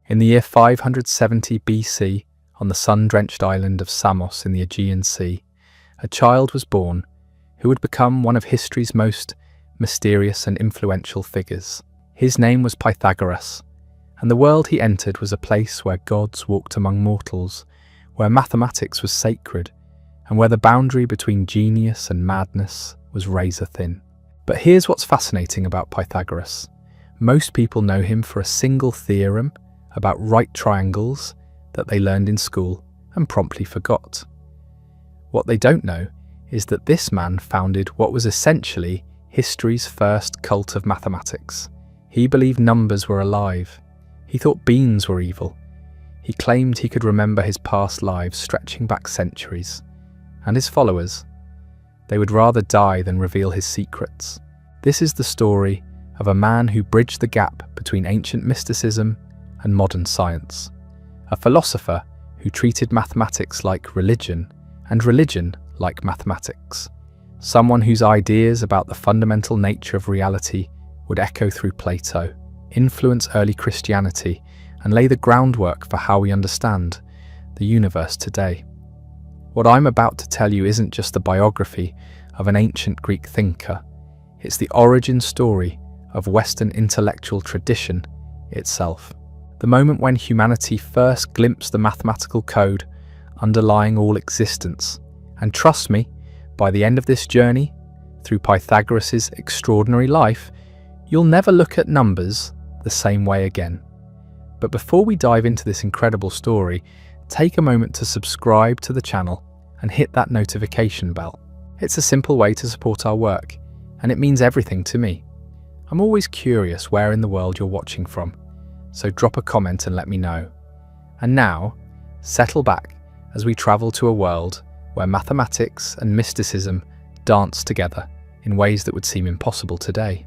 In the year 570 BC, on the sun-drenched island of Samos in the Aegean Sea, a child was born who would become one of history's most mysterious and influential figures. His name was Pythagoras, and the world he entered was a place where gods walked among mortals, where mathematics was sacred, and where the boundary between genius and madness was razor-thin. But here's what's fascinating about Pythagoras. Most people know him for a single theorem about right triangles that they learned in school and promptly forgot. What they don't know is that this man founded what was essentially history's first cult of mathematics. He believed numbers were alive. He thought beans were evil. He claimed he could remember his past lives stretching back centuries. And his followers, they would rather die than reveal his secrets. This is the story of a man who bridged the gap between ancient mysticism and modern science. A philosopher who treated mathematics like religion and religion like mathematics. Someone whose ideas about the fundamental nature of reality would echo through Plato, influence early Christianity, and lay the groundwork for how we understand the universe today. What I'm about to tell you isn't just the biography of an ancient Greek thinker. It's the origin story of Western intellectual tradition itself. The moment when humanity first glimpsed the mathematical code underlying all existence. And trust me, by the end of this journey, through Pythagoras' extraordinary life, you'll never look at numbers the same way again. But before we dive into this incredible story, take a moment to subscribe to the channel and hit that notification bell. It's a simple way to support our work, and it means everything to me. I'm always curious where in the world you're watching from, so drop a comment and let me know. And now, settle back as we travel to a world where mathematics and mysticism dance together in ways that would seem impossible today.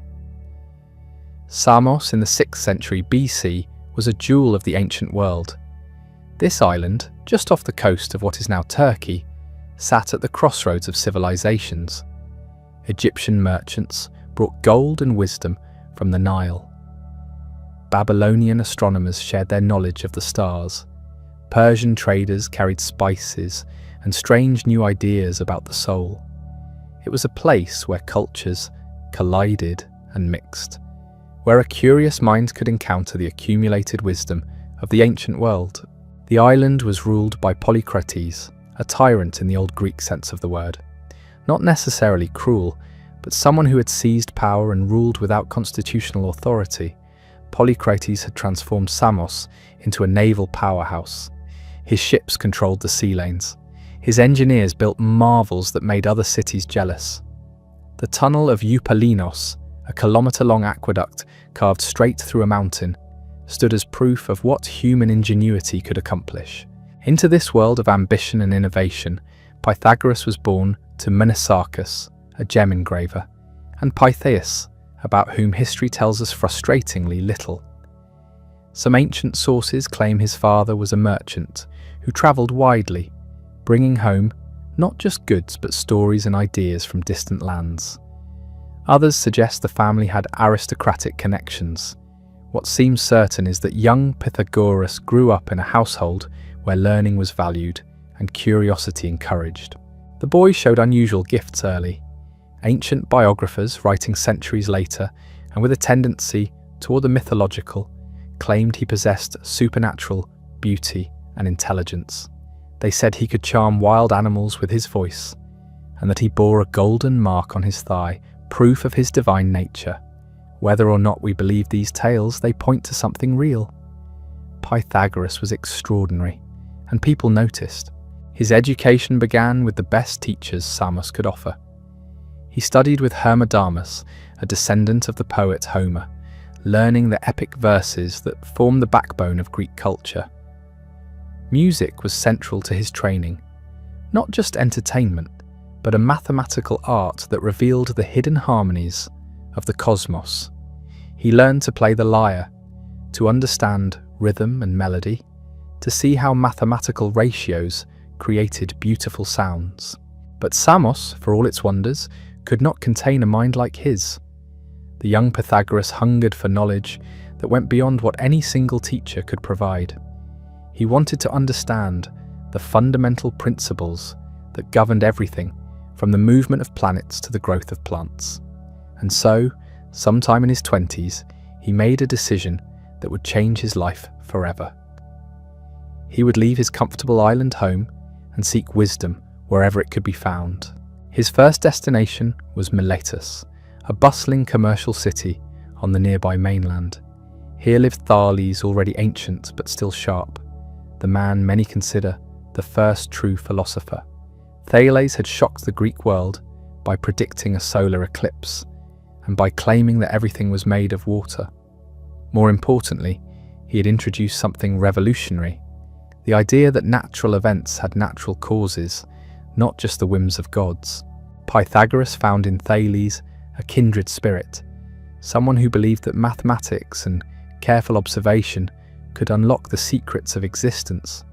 Samos in the 6th century BC was a jewel of the ancient world. This island, just off the coast of what is now Turkey, sat at the crossroads of civilizations. Egyptian merchants brought gold and wisdom from the Nile. Babylonian astronomers shared their knowledge of the stars. Persian traders carried spices and strange new ideas about the soul. It was a place where cultures collided and mixed, where a curious mind could encounter the accumulated wisdom of the ancient world. The island was ruled by Polycrates, a tyrant in the old Greek sense of the word. Not necessarily cruel, but someone who had seized power and ruled without constitutional authority. Polycrates had transformed Samos into a naval powerhouse. His ships controlled the sea lanes. His engineers built marvels that made other cities jealous. The tunnel of Eupalinos, a kilometre-long aqueduct carved straight through a mountain, stood as proof of what human ingenuity could accomplish. Into this world of ambition and innovation, Pythagoras was born to Mnesarchus, a gem engraver, and Pythias, about whom history tells us frustratingly little. Some ancient sources claim his father was a merchant who travelled widely, bringing home not just goods but stories and ideas from distant lands. Others suggest the family had aristocratic connections. What seems certain is that young Pythagoras grew up in a household where learning was valued and curiosity encouraged. The boy showed unusual gifts early. Ancient biographers, writing centuries later, and with a tendency toward the mythological, claimed he possessed supernatural beauty and intelligence. They said he could charm wild animals with his voice, and that he bore a golden mark on his thigh, proof of his divine nature. Whether or not we believe these tales, they point to something real. Pythagoras was extraordinary, and people noticed. His education began with the best teachers Samos could offer. He studied with Hermodamus, a descendant of the poet Homer, learning the epic verses that form the backbone of Greek culture. Music was central to his training, not just entertainment, but a mathematical art that revealed the hidden harmonies of the cosmos. He learned to play the lyre, to understand rhythm and melody, to see how mathematical ratios created beautiful sounds. But Samos, for all its wonders, could not contain a mind like his. The young Pythagoras hungered for knowledge that went beyond what any single teacher could provide. He wanted to understand the fundamental principles that governed everything from the movement of planets to the growth of plants. And so, sometime in his 20s, he made a decision that would change his life forever. He would leave his comfortable island home and seek wisdom wherever it could be found. His first destination was Miletus, a bustling commercial city on the nearby mainland. Here lived Thales, already ancient but still sharp, the man many consider the first true philosopher. Thales had shocked the Greek world by predicting a solar eclipse and by claiming that everything was made of water. More importantly, he had introduced something revolutionary: the idea that natural events had natural causes, not just the whims of gods. Pythagoras found in Thales a kindred spirit, someone who believed that mathematics and careful observation could unlock the secrets of existence.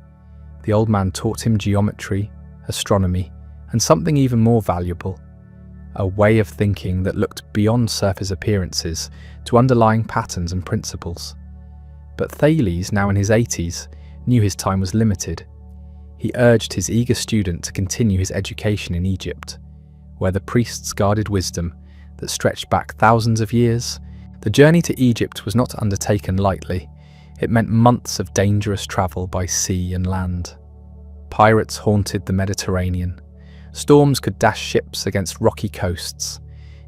The old man taught him geometry, astronomy, and something even more valuable: a way of thinking that looked beyond surface appearances to underlying patterns and principles. But Thales, now in his 80s, knew his time was limited. He urged his eager student to continue his education in Egypt, where the priests guarded wisdom that stretched back thousands of years. The journey to Egypt was not undertaken lightly. It meant months of dangerous travel by sea and land. Pirates haunted the Mediterranean. Storms could dash ships against rocky coasts.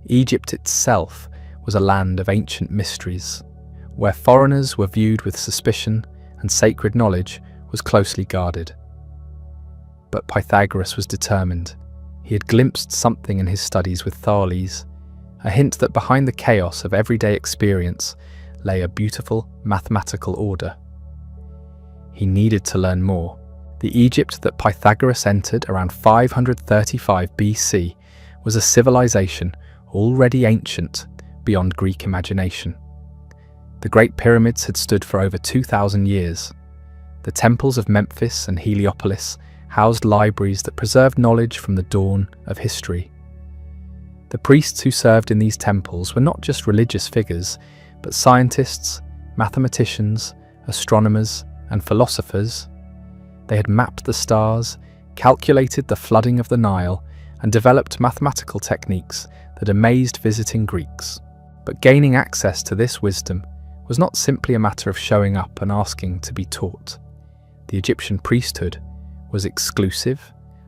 Egypt itself was a land of ancient mysteries, where foreigners were viewed with suspicion and sacred knowledge was closely guarded. But Pythagoras was determined. He had glimpsed something in his studies with Thales, a hint that behind the chaos of everyday experience lay a beautiful mathematical order. He needed to learn more. The Egypt that Pythagoras entered around 535 BC was a civilization already ancient beyond Greek imagination. The Great Pyramids had stood for over 2,000 years. The temples of Memphis and Heliopolis housed libraries that preserved knowledge from the dawn of history. The priests who served in these temples were not just religious figures, but scientists, mathematicians, astronomers, and philosophers. They had mapped the stars, calculated the flooding of the Nile, and developed mathematical techniques that amazed visiting Greeks. But gaining access to this wisdom was not simply a matter of showing up and asking to be taught. The Egyptian priesthood was exclusive,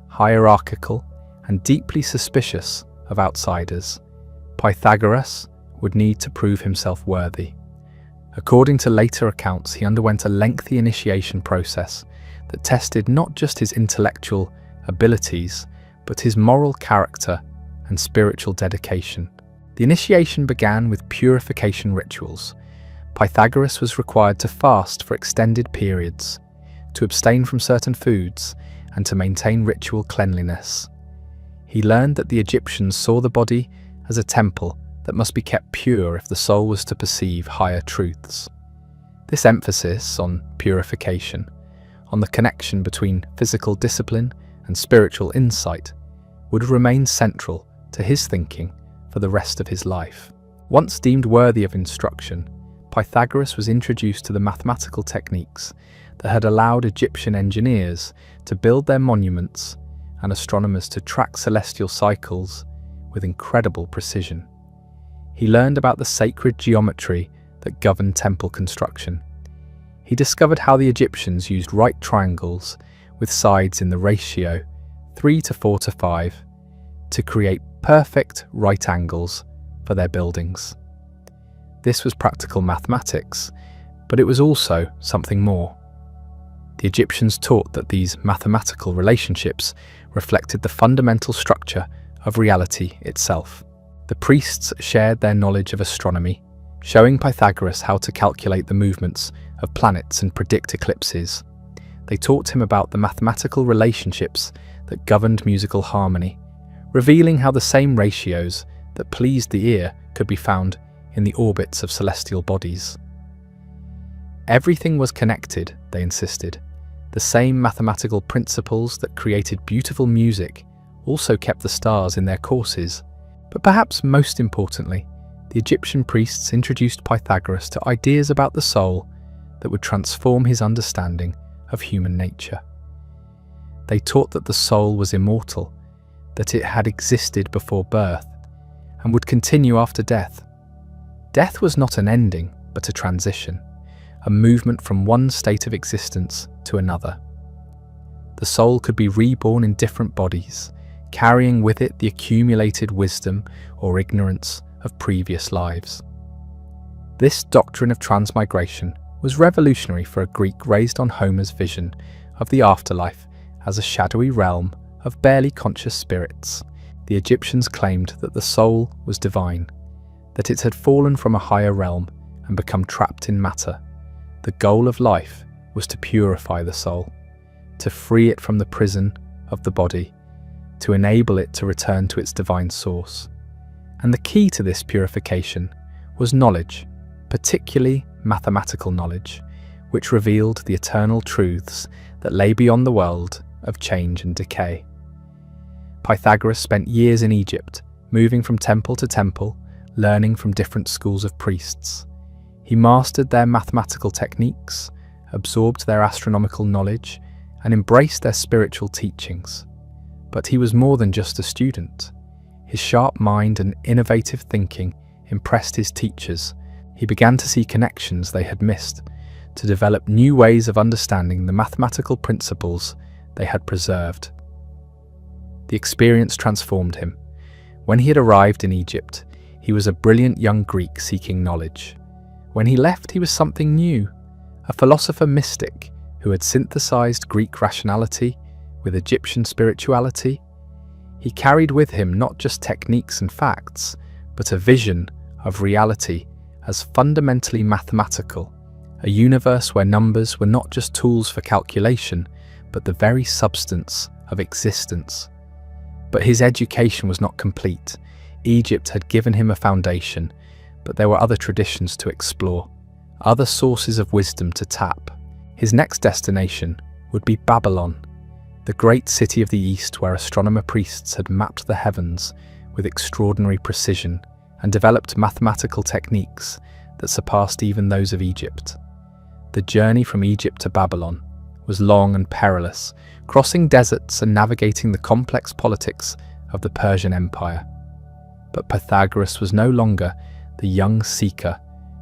hierarchical, and deeply suspicious of outsiders. Pythagoras would need to prove himself worthy. According to later accounts, he underwent a lengthy initiation process that tested not just his intellectual abilities, but his moral character and spiritual dedication. The initiation began with purification rituals. Pythagoras was required to fast for extended periods, to abstain from certain foods, and to maintain ritual cleanliness. He learned that the Egyptians saw the body as a temple that must be kept pure if the soul was to perceive higher truths. This emphasis on purification, on the connection between physical discipline and spiritual insight, would remain central to his thinking for the rest of his life. Once deemed worthy of instruction, Pythagoras was introduced to the mathematical techniques that had allowed Egyptian engineers to build their monuments and astronomers to track celestial cycles with incredible precision. He learned about the sacred geometry that governed temple construction. He discovered how the Egyptians used right triangles with sides in the ratio 3:4:5 to create perfect right angles for their buildings. This was practical mathematics, but it was also something more. The Egyptians taught that these mathematical relationships reflected the fundamental structure of reality itself. The priests shared their knowledge of astronomy, showing Pythagoras how to calculate the movements of planets and predict eclipses. They taught him about the mathematical relationships that governed musical harmony, revealing how the same ratios that pleased the ear could be found in the orbits of celestial bodies. Everything was connected, they insisted. The same mathematical principles that created beautiful music also kept the stars in their courses. But perhaps most importantly, the Egyptian priests introduced Pythagoras to ideas about the soul that would transform his understanding of human nature. They taught that the soul was immortal, that it had existed before birth, and would continue after death. Death was not an ending, but a transition, a movement from one state of existence to another. The soul could be reborn in different bodies, carrying with it the accumulated wisdom or ignorance of previous lives. This doctrine of transmigration was revolutionary for a Greek raised on Homer's vision of the afterlife as a shadowy realm of barely conscious spirits. The Egyptians claimed that the soul was divine, that it had fallen from a higher realm and become trapped in matter. The goal of life was to purify the soul, to free it from the prison of the body, to enable it to return to its divine source. And the key to this purification was knowledge, particularly mathematical knowledge, which revealed the eternal truths that lay beyond the world of change and decay. Pythagoras spent years in Egypt, moving from temple to temple, learning from different schools of priests. He mastered their mathematical techniques, absorbed their astronomical knowledge, and embraced their spiritual teachings. But he was more than just a student. His sharp mind and innovative thinking impressed his teachers. He began to see connections they had missed, to develop new ways of understanding the mathematical principles they had preserved. The experience transformed him. When he had arrived in Egypt, he was a brilliant young Greek seeking knowledge. When he left, he was something new, a philosopher mystic who had synthesized Greek rationality with Egyptian spirituality. He carried with him not just techniques and facts, but a vision of reality as fundamentally mathematical, a universe where numbers were not just tools for calculation, but the very substance of existence. But his education was not complete. Egypt had given him a foundation, but there were other traditions to explore, other sources of wisdom to tap. His next destination would be Babylon, the great city of the East where astronomer priests had mapped the heavens with extraordinary precision and developed mathematical techniques that surpassed even those of Egypt. The journey from Egypt to Babylon was long and perilous, crossing deserts and navigating the complex politics of the Persian Empire. But Pythagoras was no longer the young seeker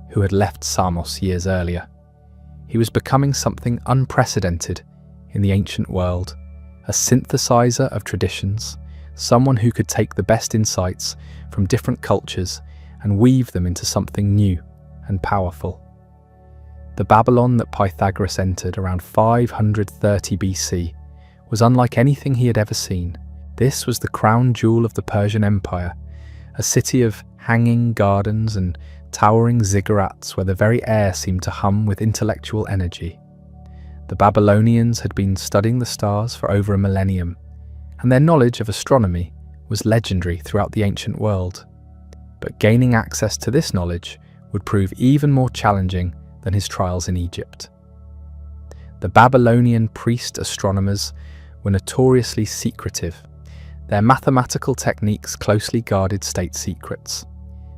who had left Samos years earlier. He was becoming something unprecedented in the ancient world, a synthesizer of traditions, someone who could take the best insights from different cultures and weave them into something new and powerful. The Babylon that Pythagoras entered around 530 BC was unlike anything he had ever seen. This was the crown jewel of the Persian Empire, a city of hanging gardens and towering ziggurats where the very air seemed to hum with intellectual energy. The Babylonians had been studying the stars for over a millennium, and their knowledge of astronomy was legendary throughout the ancient world. But gaining access to this knowledge would prove even more challenging than his trials in Egypt. The Babylonian priest astronomers were notoriously secretive. Their mathematical techniques closely guarded state secrets.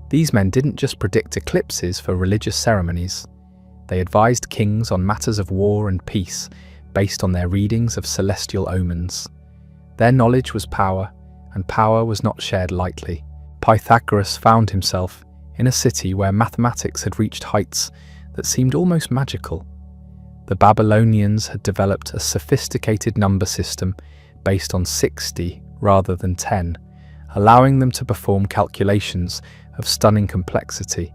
These men didn't just predict eclipses for religious ceremonies. They advised kings on matters of war and peace based on their readings of celestial omens. Their knowledge was power, and power was not shared lightly. Pythagoras found himself in a city where mathematics had reached heights that seemed almost magical. The Babylonians had developed a sophisticated number system based on 60 rather than 10, allowing them to perform calculations of stunning complexity.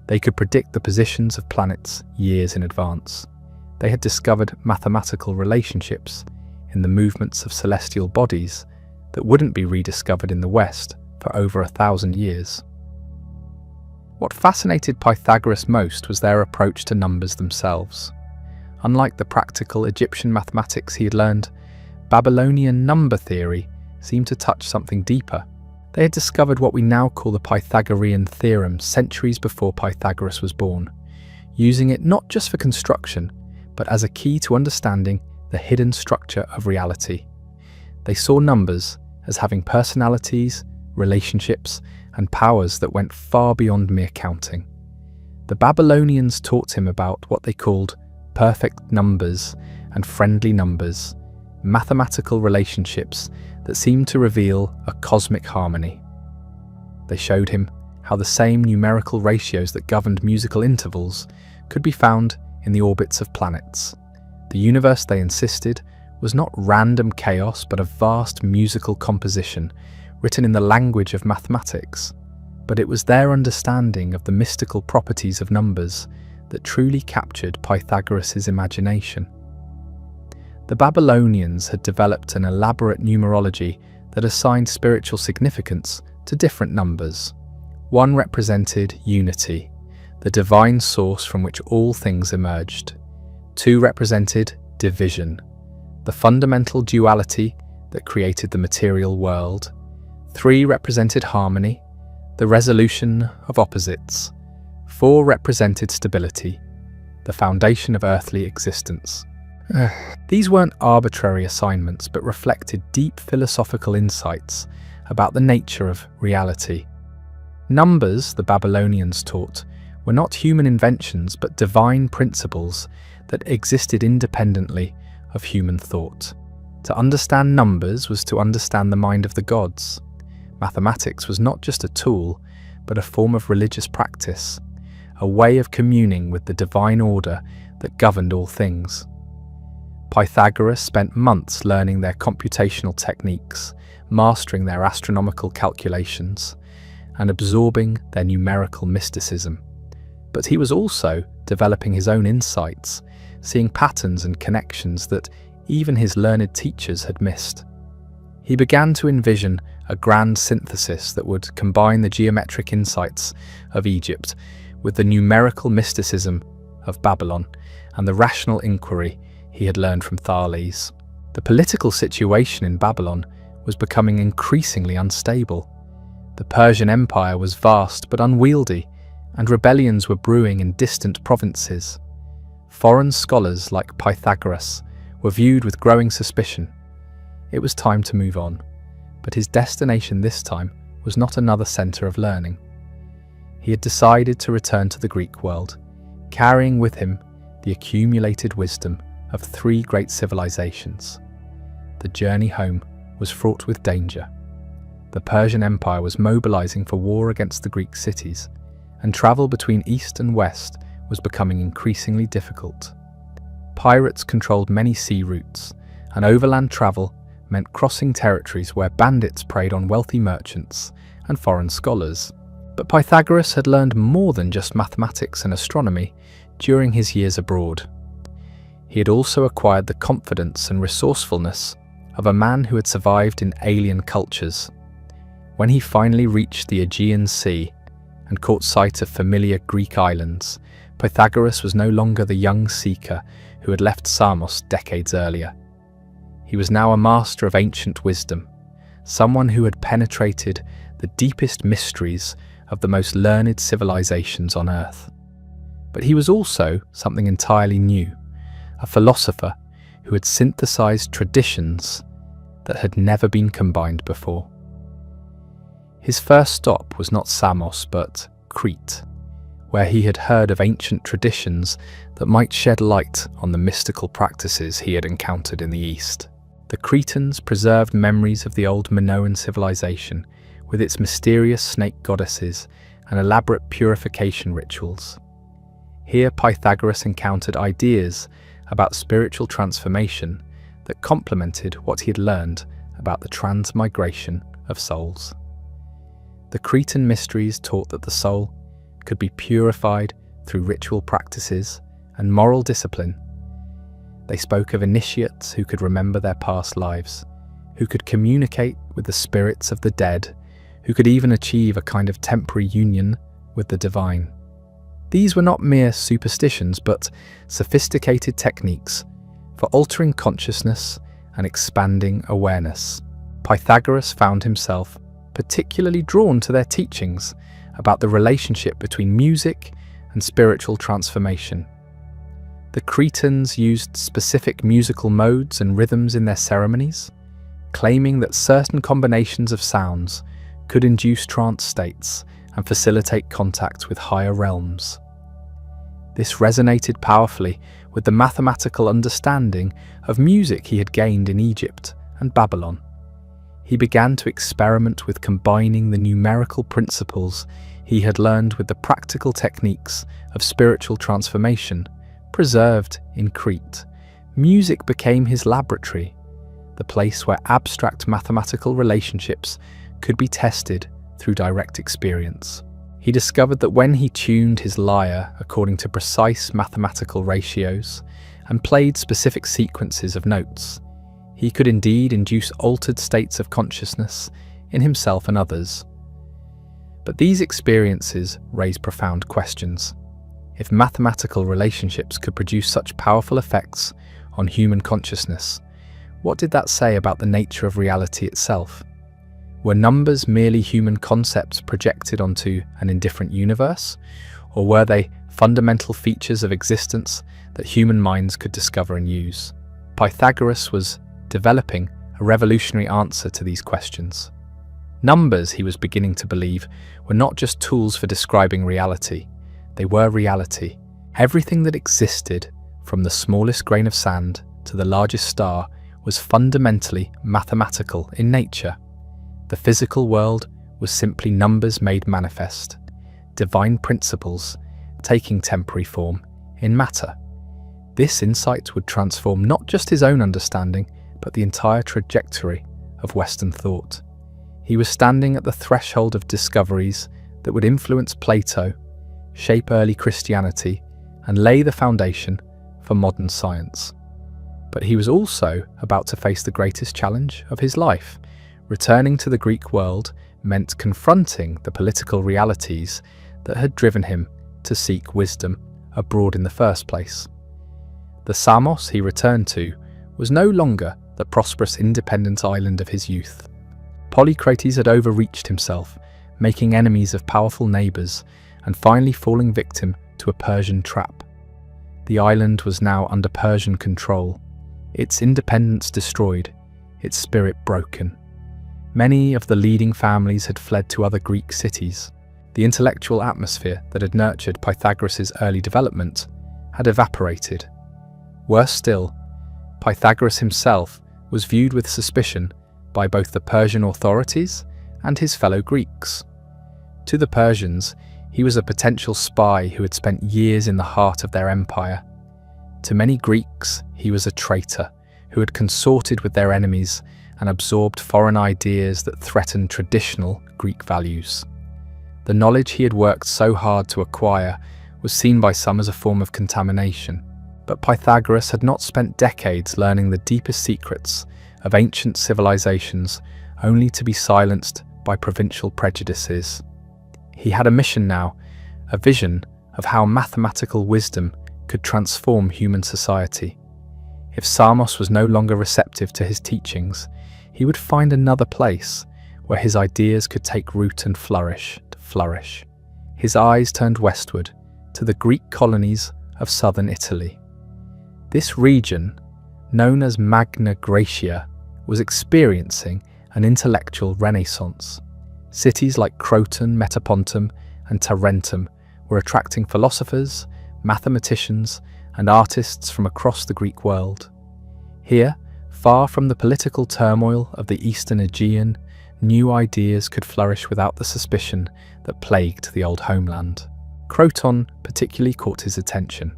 They could predict the positions of planets years in advance. They had discovered mathematical relationships in the movements of celestial bodies that wouldn't be rediscovered in the West for over 1,000 years. What fascinated Pythagoras most was their approach to numbers themselves. Unlike the practical Egyptian mathematics he had learned, Babylonian number theory seemed to touch something deeper. They had discovered what we now call the Pythagorean theorem centuries before Pythagoras was born, using it not just for construction, but as a key to understanding the hidden structure of reality. They saw numbers as having personalities, relationships, and powers that went far beyond mere counting. The Babylonians taught him about what they called perfect numbers and friendly numbers, mathematical relationships that seemed to reveal a cosmic harmony. They showed him how the same numerical ratios that governed musical intervals could be found in the orbits of planets. The universe, they insisted, was not random chaos but a vast musical composition written in the language of mathematics. But it was their understanding of the mystical properties of numbers that truly captured Pythagoras' imagination. The Babylonians had developed an elaborate numerology that assigned spiritual significance to different numbers. One represented unity, the divine source from which all things emerged. Two represented division, the fundamental duality that created the material world. Three represented harmony, the resolution of opposites. Four represented stability, the foundation of earthly existence. These weren't arbitrary assignments, but reflected deep philosophical insights about the nature of reality. Numbers, the Babylonians taught, were not human inventions, but divine principles that existed independently of human thought. To understand numbers was to understand the mind of the gods. Mathematics was not just a tool, but a form of religious practice, a way of communing with the divine order that governed all things. Pythagoras spent months learning their computational techniques, mastering their astronomical calculations, and absorbing their numerical mysticism. But he was also developing his own insights, seeing patterns and connections that even his learned teachers had missed. He began to envision a grand synthesis that would combine the geometric insights of Egypt with the numerical mysticism of Babylon and the rational inquiry he had learned from Thales. The political situation in Babylon was becoming increasingly unstable. The Persian Empire was vast but unwieldy, and rebellions were brewing in distant provinces. Foreign scholars like Pythagoras were viewed with growing suspicion. It was time to move on, but his destination this time was not another centre of learning. He had decided to return to the Greek world, carrying with him the accumulated wisdom of three great civilizations. The journey home was fraught with danger. The Persian Empire was mobilizing for war against the Greek cities, and travel between east and west was becoming increasingly difficult. Pirates controlled many sea routes, and overland travel meant crossing territories where bandits preyed on wealthy merchants and foreign scholars. But Pythagoras had learned more than just mathematics and astronomy during his years abroad. He had also acquired the confidence and resourcefulness of a man who had survived in alien cultures. When he finally reached the Aegean Sea and caught sight of familiar Greek islands, Pythagoras was no longer the young seeker who had left Samos decades earlier. He was now a master of ancient wisdom, someone who had penetrated the deepest mysteries of the most learned civilizations on Earth. But he was also something entirely new, a philosopher who had synthesized traditions that had never been combined before. His first stop was not Samos, but Crete, where he had heard of ancient traditions that might shed light on the mystical practices he had encountered in the East. The Cretans preserved memories of the old Minoan civilization, with its mysterious snake goddesses and elaborate purification rituals. Here Pythagoras encountered ideas about spiritual transformation that complemented what he had learned about the transmigration of souls. The Cretan mysteries taught that the soul could be purified through ritual practices and moral discipline. They spoke of initiates who could remember their past lives, who could communicate with the spirits of the dead, who could even achieve a kind of temporary union with the divine. These were not mere superstitions, but sophisticated techniques for altering consciousness and expanding awareness. Pythagoras found himself particularly drawn to their teachings about the relationship between music and spiritual transformation. The Cretans used specific musical modes and rhythms in their ceremonies, claiming that certain combinations of sounds could induce trance states and facilitate contact with higher realms. This resonated powerfully with the mathematical understanding of music he had gained in Egypt and Babylon. He began to experiment with combining the numerical principles he had learned with the practical techniques of spiritual transformation preserved in Crete. Music became his laboratory, the place where abstract mathematical relationships could be tested through direct experience. He discovered that when he tuned his lyre according to precise mathematical ratios and played specific sequences of notes, he could indeed induce altered states of consciousness in himself and others. But these experiences raise profound questions. If mathematical relationships could produce such powerful effects on human consciousness, what did that say about the nature of reality itself? Were numbers merely human concepts projected onto an indifferent universe, or were they fundamental features of existence that human minds could discover and use? Pythagoras was developing a revolutionary answer to these questions. Numbers, he was beginning to believe, were not just tools for describing reality. They were reality. Everything that existed, from the smallest grain of sand to the largest star, was fundamentally mathematical in nature. The physical world was simply numbers made manifest, divine principles taking temporary form in matter. This insight would transform not just his own understanding, but the entire trajectory of Western thought. He was standing at the threshold of discoveries that would influence Plato, shape early Christianity, and lay the foundation for modern science. But he was also about to face the greatest challenge of his life. Returning to the Greek world meant confronting the political realities that had driven him to seek wisdom abroad in the first place. The Samos he returned to was no longer the prosperous independent island of his youth. Polycrates had overreached himself, making enemies of powerful neighbours and finally falling victim to a Persian trap. The island was now under Persian control, its independence destroyed, its spirit broken. Many of the leading families had fled to other Greek cities. The intellectual atmosphere that had nurtured Pythagoras' early development had evaporated. Worse still, Pythagoras himself was viewed with suspicion by both the Persian authorities and his fellow Greeks. To the Persians, he was a potential spy who had spent years in the heart of their empire. To many Greeks, he was a traitor who had consorted with their enemies and absorbed foreign ideas that threatened traditional Greek values. The knowledge he had worked so hard to acquire was seen by some as a form of contamination. But Pythagoras had not spent decades learning the deepest secrets of ancient civilizations only to be silenced by provincial prejudices. He had a mission now, a vision of how mathematical wisdom could transform human society. If Samos was no longer receptive to his teachings, he would find another place where his ideas could take root and flourish. His eyes turned westward to the Greek colonies of southern Italy. This region, known as Magna Graecia, was experiencing an intellectual renaissance. Cities like Croton, Metapontum, and Tarentum were attracting philosophers, mathematicians, and artists from across the Greek world. Here, far from the political turmoil of the Eastern Aegean, new ideas could flourish without the suspicion that plagued the old homeland. Croton particularly caught his attention.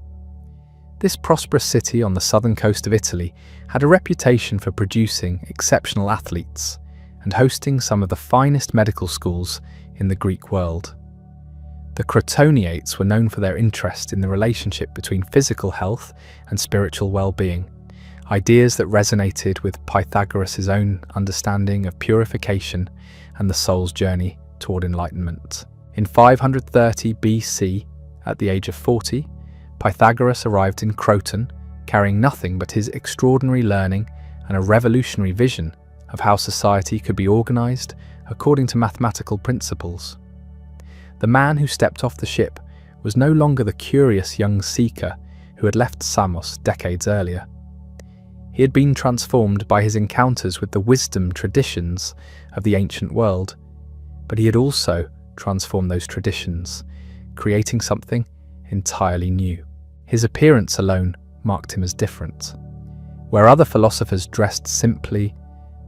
This prosperous city on the southern coast of Italy had a reputation for producing exceptional athletes and hosting some of the finest medical schools in the Greek world. The Crotoniates were known for their interest in the relationship between physical health and spiritual well-being, ideas that resonated with Pythagoras' own understanding of purification and the soul's journey toward enlightenment. In 530 BC, at the age of 40, Pythagoras arrived in Croton, carrying nothing but his extraordinary learning and a revolutionary vision of how society could be organized according to mathematical principles. The man who stepped off the ship was no longer the curious young seeker who had left Samos decades earlier. He had been transformed by his encounters with the wisdom traditions of the ancient world, but he had also transformed those traditions, creating something entirely new. His appearance alone marked him as different. Where other philosophers dressed simply,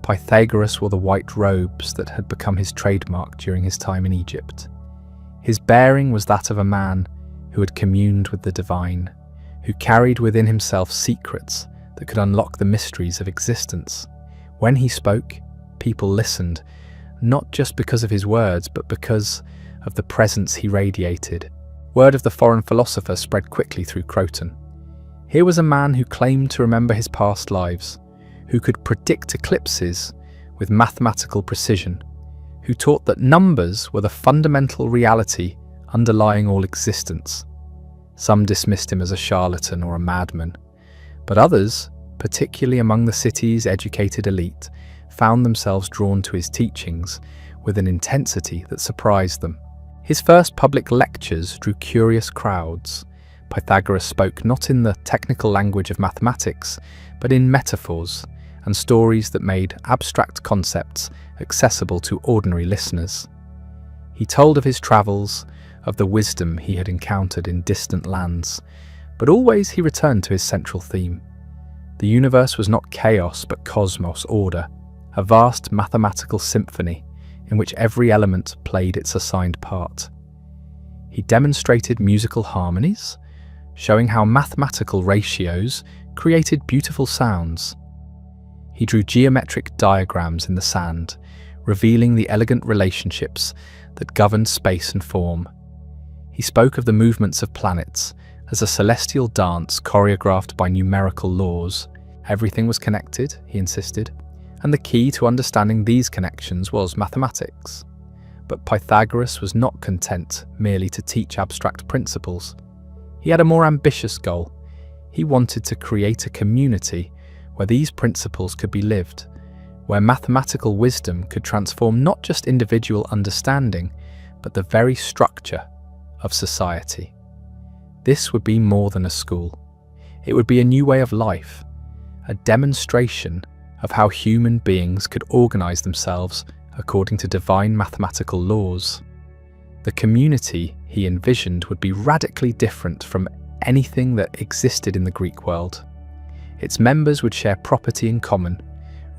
Pythagoras wore the white robes that had become his trademark during his time in Egypt. His bearing was that of a man who had communed with the divine, who carried within himself secrets that could unlock the mysteries of existence. When he spoke, people listened, not just because of his words, but because of the presence he radiated. Word of the foreign philosopher spread quickly through Croton. Here was a man who claimed to remember his past lives, who could predict eclipses with mathematical precision, who taught that numbers were the fundamental reality underlying all existence. Some dismissed him as a charlatan or a madman, but others, particularly among the city's educated elite, found themselves drawn to his teachings with an intensity that surprised them. His first public lectures drew curious crowds. Pythagoras spoke not in the technical language of mathematics, but in metaphors and stories that made abstract concepts accessible to ordinary listeners. He told of his travels, of the wisdom he had encountered in distant lands, but always he returned to his central theme. The universe was not chaos but cosmos, order, a vast mathematical symphony in which every element played its assigned part. He demonstrated musical harmonies, showing how mathematical ratios created beautiful sounds. He drew geometric diagrams in the sand, revealing the elegant relationships that governed space and form. He spoke of the movements of planets as a celestial dance choreographed by numerical laws. Everything was connected, he insisted, and the key to understanding these connections was mathematics. But Pythagoras was not content merely to teach abstract principles. He had a more ambitious goal. He wanted to create a community where these principles could be lived, where mathematical wisdom could transform not just individual understanding, but the very structure of society. This would be more than a school. It would be a new way of life, a demonstration of how human beings could organize themselves according to divine mathematical laws. The community he envisioned would be radically different from anything that existed in the Greek world. Its members would share property in common,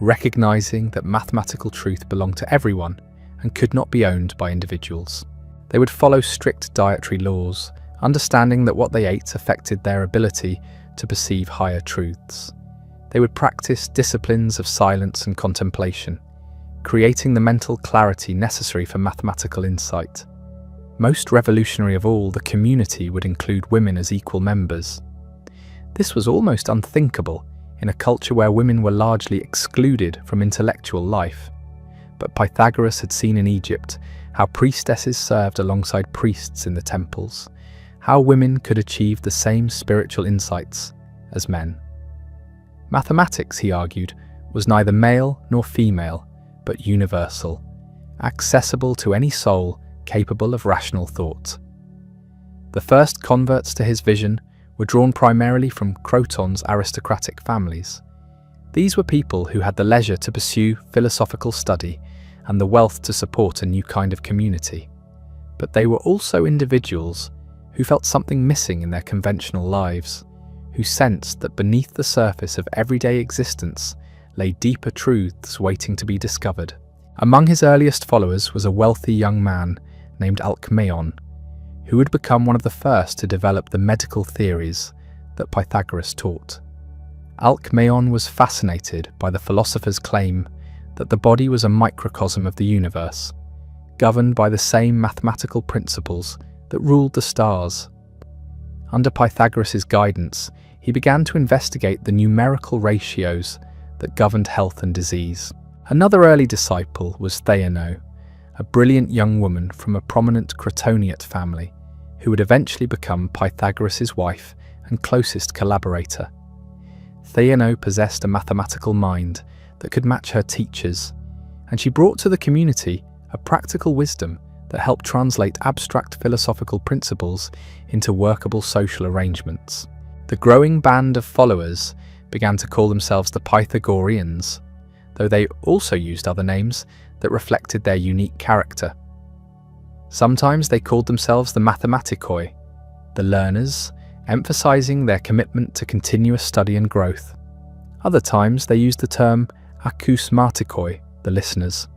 recognizing that mathematical truth belonged to everyone and could not be owned by individuals. They would follow strict dietary laws, understanding that what they ate affected their ability to perceive higher truths. They would practice disciplines of silence and contemplation, creating the mental clarity necessary for mathematical insight. Most revolutionary of all, the community would include women as equal members. This was almost unthinkable in a culture where women were largely excluded from intellectual life. But Pythagoras had seen in Egypt how priestesses served alongside priests in the temples, how women could achieve the same spiritual insights as men. Mathematics, he argued, was neither male nor female, but universal, accessible to any soul capable of rational thought. The first converts to his vision were drawn primarily from Croton's aristocratic families. These were people who had the leisure to pursue philosophical study and the wealth to support a new kind of community. But they were also individuals who felt something missing in their conventional lives, who sensed that beneath the surface of everyday existence lay deeper truths waiting to be discovered. Among his earliest followers was a wealthy young man named Alcmaeon, who would become one of the first to develop the medical theories that Pythagoras taught. Alcmaeon was fascinated by the philosopher's claim that the body was a microcosm of the universe, governed by the same mathematical principles that ruled the stars. Under Pythagoras' guidance, he began to investigate the numerical ratios that governed health and disease. Another early disciple was Theano, a brilliant young woman from a prominent Crotoniate family who would eventually become Pythagoras' wife and closest collaborator. Theano possessed a mathematical mind that could match her teachers, and she brought to the community a practical wisdom that helped translate abstract philosophical principles into workable social arrangements. The growing band of followers began to call themselves the Pythagoreans, though they also used other names that reflected their unique character. Sometimes they called themselves the mathematikoi, the learners, emphasizing their commitment to continuous study and growth. Other times they used the term acousmatikoi, the listeners,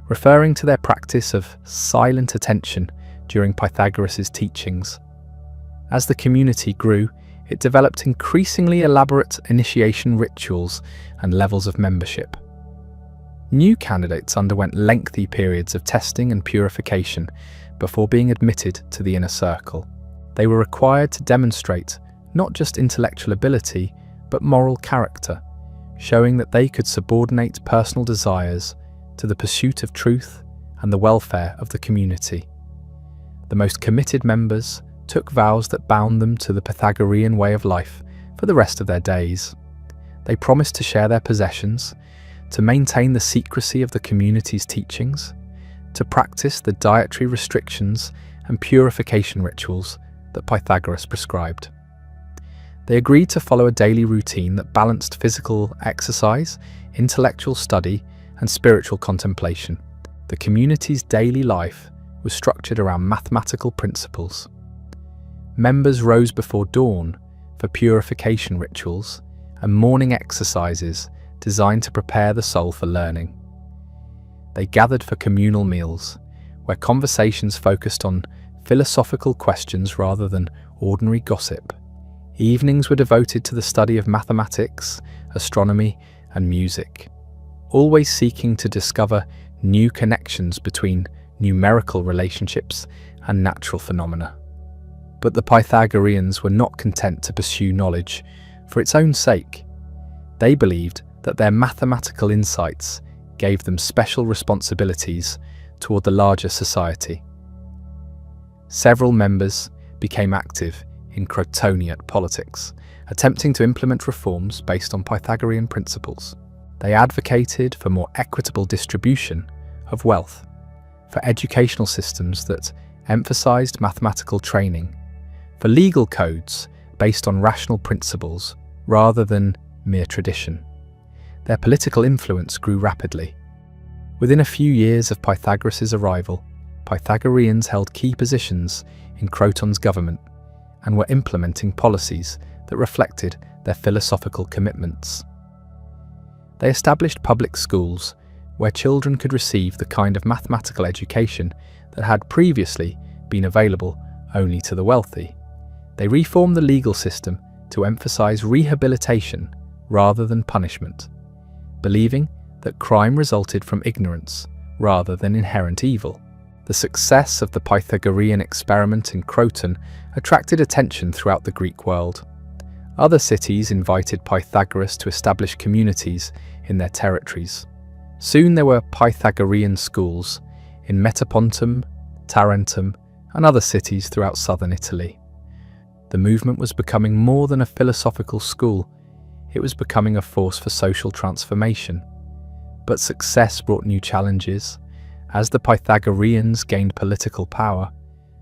referring to their practice of silent attention during Pythagoras' teachings. As the community grew, it developed increasingly elaborate initiation rituals and levels of membership. New candidates underwent lengthy periods of testing and purification before being admitted to the inner circle. They were required to demonstrate not just intellectual ability, but moral character, showing that they could subordinate personal desires to the pursuit of truth and the welfare of the community. The most committed members took vows that bound them to the Pythagorean way of life for the rest of their days. They promised to share their possessions, to maintain the secrecy of the community's teachings, to practice the dietary restrictions and purification rituals that Pythagoras prescribed. They agreed to follow a daily routine that balanced physical exercise, intellectual study, and spiritual contemplation. The community's daily life was structured around mathematical principles. Members rose before dawn for purification rituals and morning exercises designed to prepare the soul for learning. They gathered for communal meals, where conversations focused on philosophical questions rather than ordinary gossip. Evenings were devoted to the study of mathematics, astronomy, and music, always seeking to discover new connections between numerical relationships and natural phenomena. But the Pythagoreans were not content to pursue knowledge for its own sake. They believed that their mathematical insights gave them special responsibilities toward the larger society. Several members became active in Crotoniate politics, attempting to implement reforms based on Pythagorean principles. They advocated for more equitable distribution of wealth, for educational systems that emphasized mathematical training, for legal codes based on rational principles rather than mere tradition. Their political influence grew rapidly. Within a few years of Pythagoras' arrival, Pythagoreans held key positions in Croton's government and were implementing policies that reflected their philosophical commitments. They established public schools where children could receive the kind of mathematical education that had previously been available only to the wealthy. They reformed the legal system to emphasize rehabilitation rather than punishment, believing that crime resulted from ignorance rather than inherent evil. The success of the Pythagorean experiment in Croton attracted attention throughout the Greek world. Other cities invited Pythagoras to establish communities in their territories. Soon there were Pythagorean schools in Metapontum, Tarentum, and other cities throughout southern Italy. The movement was becoming more than a philosophical school, it was becoming a force for social transformation. But success brought new challenges. As the Pythagoreans gained political power,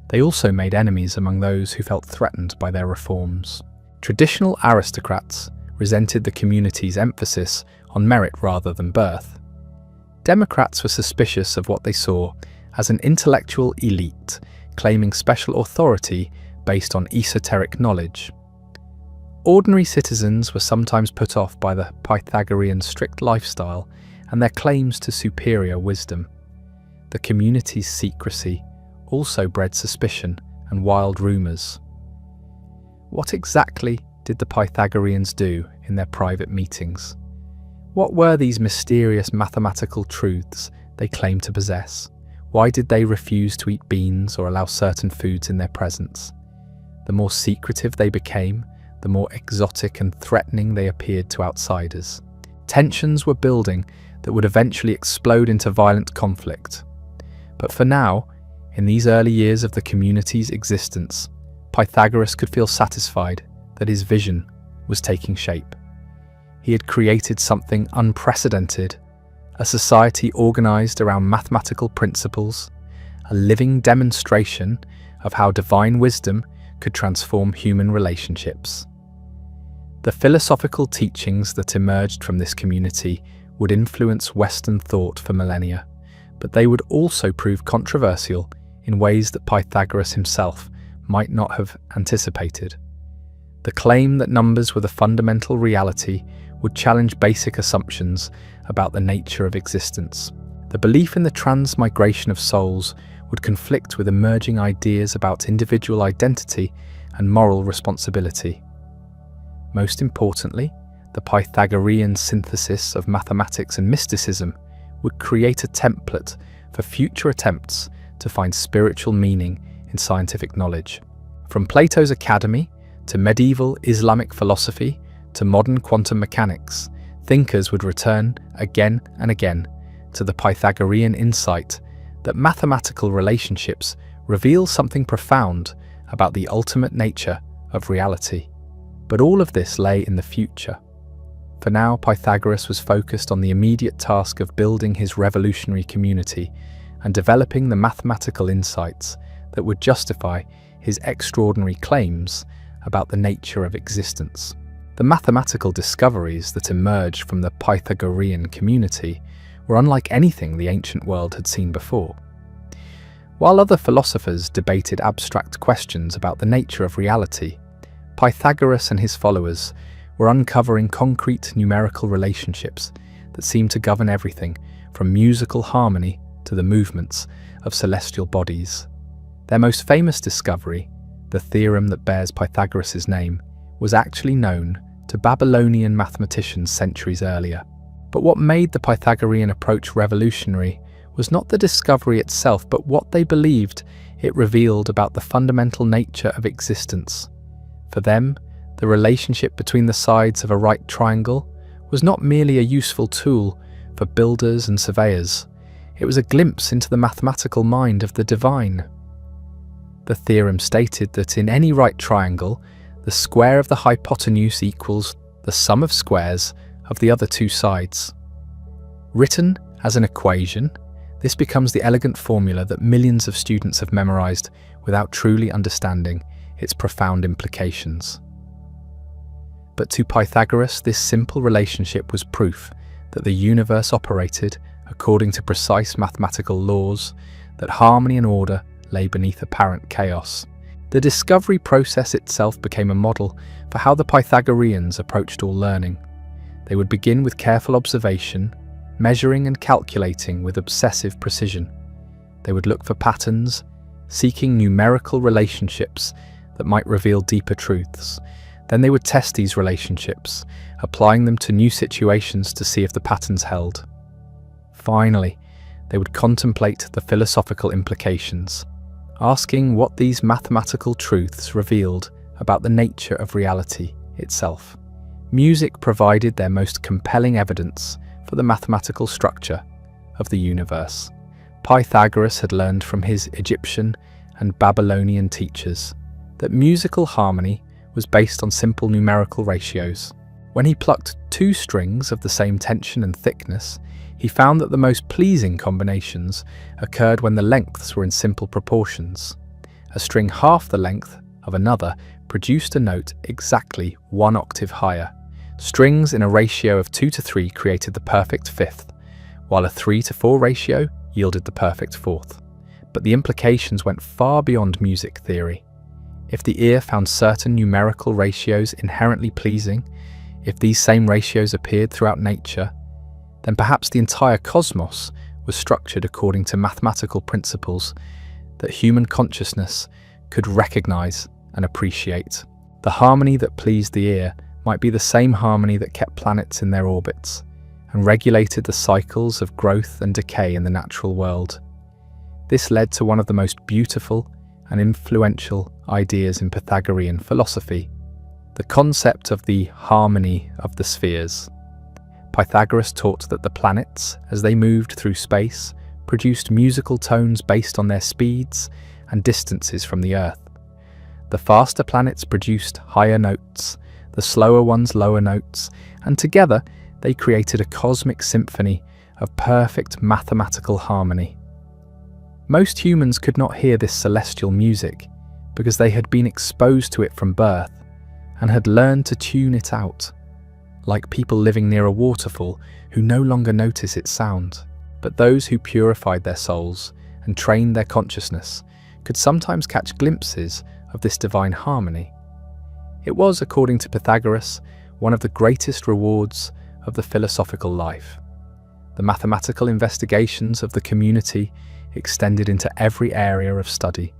they also made enemies among those who felt threatened by their reforms. Traditional aristocrats resented the community's emphasis on merit rather than birth. Democrats were suspicious of what they saw as an intellectual elite claiming special authority based on esoteric knowledge. Ordinary citizens were sometimes put off by the Pythagorean strict lifestyle and their claims to superior wisdom. The community's secrecy also bred suspicion and wild rumours. What exactly did the Pythagoreans do in their private meetings? What were these mysterious mathematical truths they claimed to possess? Why did they refuse to eat beans or allow certain foods in their presence? The more secretive they became, the more exotic and threatening they appeared to outsiders. Tensions were building that would eventually explode into violent conflict. But for now, in these early years of the community's existence, Pythagoras could feel satisfied that his vision was taking shape. He had created something unprecedented, a society organized around mathematical principles, a living demonstration of how divine wisdom could transform human relationships. The philosophical teachings that emerged from this community would influence Western thought for millennia, but they would also prove controversial in ways that Pythagoras himself might not have anticipated. The claim that numbers were the fundamental reality would challenge basic assumptions about the nature of existence. The belief in the transmigration of souls would conflict with emerging ideas about individual identity and moral responsibility. Most importantly, the Pythagorean synthesis of mathematics and mysticism would create a template for future attempts to find spiritual meaning in scientific knowledge. From Plato's Academy to medieval Islamic philosophy to modern quantum mechanics, thinkers would return again and again to the Pythagorean insight that mathematical relationships reveal something profound about the ultimate nature of reality. But all of this lay in the future. For now, Pythagoras was focused on the immediate task of building his revolutionary community and developing the mathematical insights that would justify his extraordinary claims about the nature of existence. The mathematical discoveries that emerged from the Pythagorean community were unlike anything the ancient world had seen before. While other philosophers debated abstract questions about the nature of reality, Pythagoras and his followers were uncovering concrete numerical relationships that seemed to govern everything from musical harmony to the movements of celestial bodies. Their most famous discovery, the theorem that bears Pythagoras' name, was actually known to Babylonian mathematicians centuries earlier. But what made the Pythagorean approach revolutionary was not the discovery itself, but what they believed it revealed about the fundamental nature of existence. For them, the relationship between the sides of a right triangle was not merely a useful tool for builders and surveyors. It was a glimpse into the mathematical mind of the divine. The theorem stated that in any right triangle, the square of the hypotenuse equals the sum of squares of the other two sides. Written as an equation, this becomes the elegant formula that millions of students have memorized without truly understanding its profound implications. But to Pythagoras, this simple relationship was proof that the universe operated according to precise mathematical laws, that harmony and order lay beneath apparent chaos. The discovery process itself became a model for how the Pythagoreans approached all learning. They would begin with careful observation, measuring and calculating with obsessive precision. They would look for patterns, seeking numerical relationships that might reveal deeper truths. Then they would test these relationships, applying them to new situations to see if the patterns held. Finally, they would contemplate the philosophical implications, asking what these mathematical truths revealed about the nature of reality itself. Music provided their most compelling evidence for the mathematical structure of the universe. Pythagoras had learned from his Egyptian and Babylonian teachers that musical harmony was based on simple numerical ratios. When he plucked two strings of the same tension and thickness, he found that the most pleasing combinations occurred when the lengths were in simple proportions. A string half the length of another produced a note exactly 1 octave higher. Strings in a ratio of 2 to 3 created the perfect fifth, while a 3 to 4 ratio yielded the perfect fourth. But the implications went far beyond music theory. If the ear found certain numerical ratios inherently pleasing, if these same ratios appeared throughout nature, then perhaps the entire cosmos was structured according to mathematical principles that human consciousness could recognize and appreciate. The harmony that pleased the ear might be the same harmony that kept planets in their orbits and regulated the cycles of growth and decay in the natural world. This led to one of the most beautiful and influential ideas in Pythagorean philosophy, the concept of the harmony of the spheres. Pythagoras taught that the planets, as they moved through space, produced musical tones based on their speeds and distances from the Earth. The faster planets produced higher notes, the slower ones lower notes, and together they created a cosmic symphony of perfect mathematical harmony. Most humans could not hear this celestial music because they had been exposed to it from birth and had learned to tune it out, like people living near a waterfall who no longer notice its sound. But those who purified their souls and trained their consciousness could sometimes catch glimpses of this divine harmony. It was, according to Pythagoras, one of the greatest rewards of the philosophical life. The mathematical investigations of the community extended into every area of study.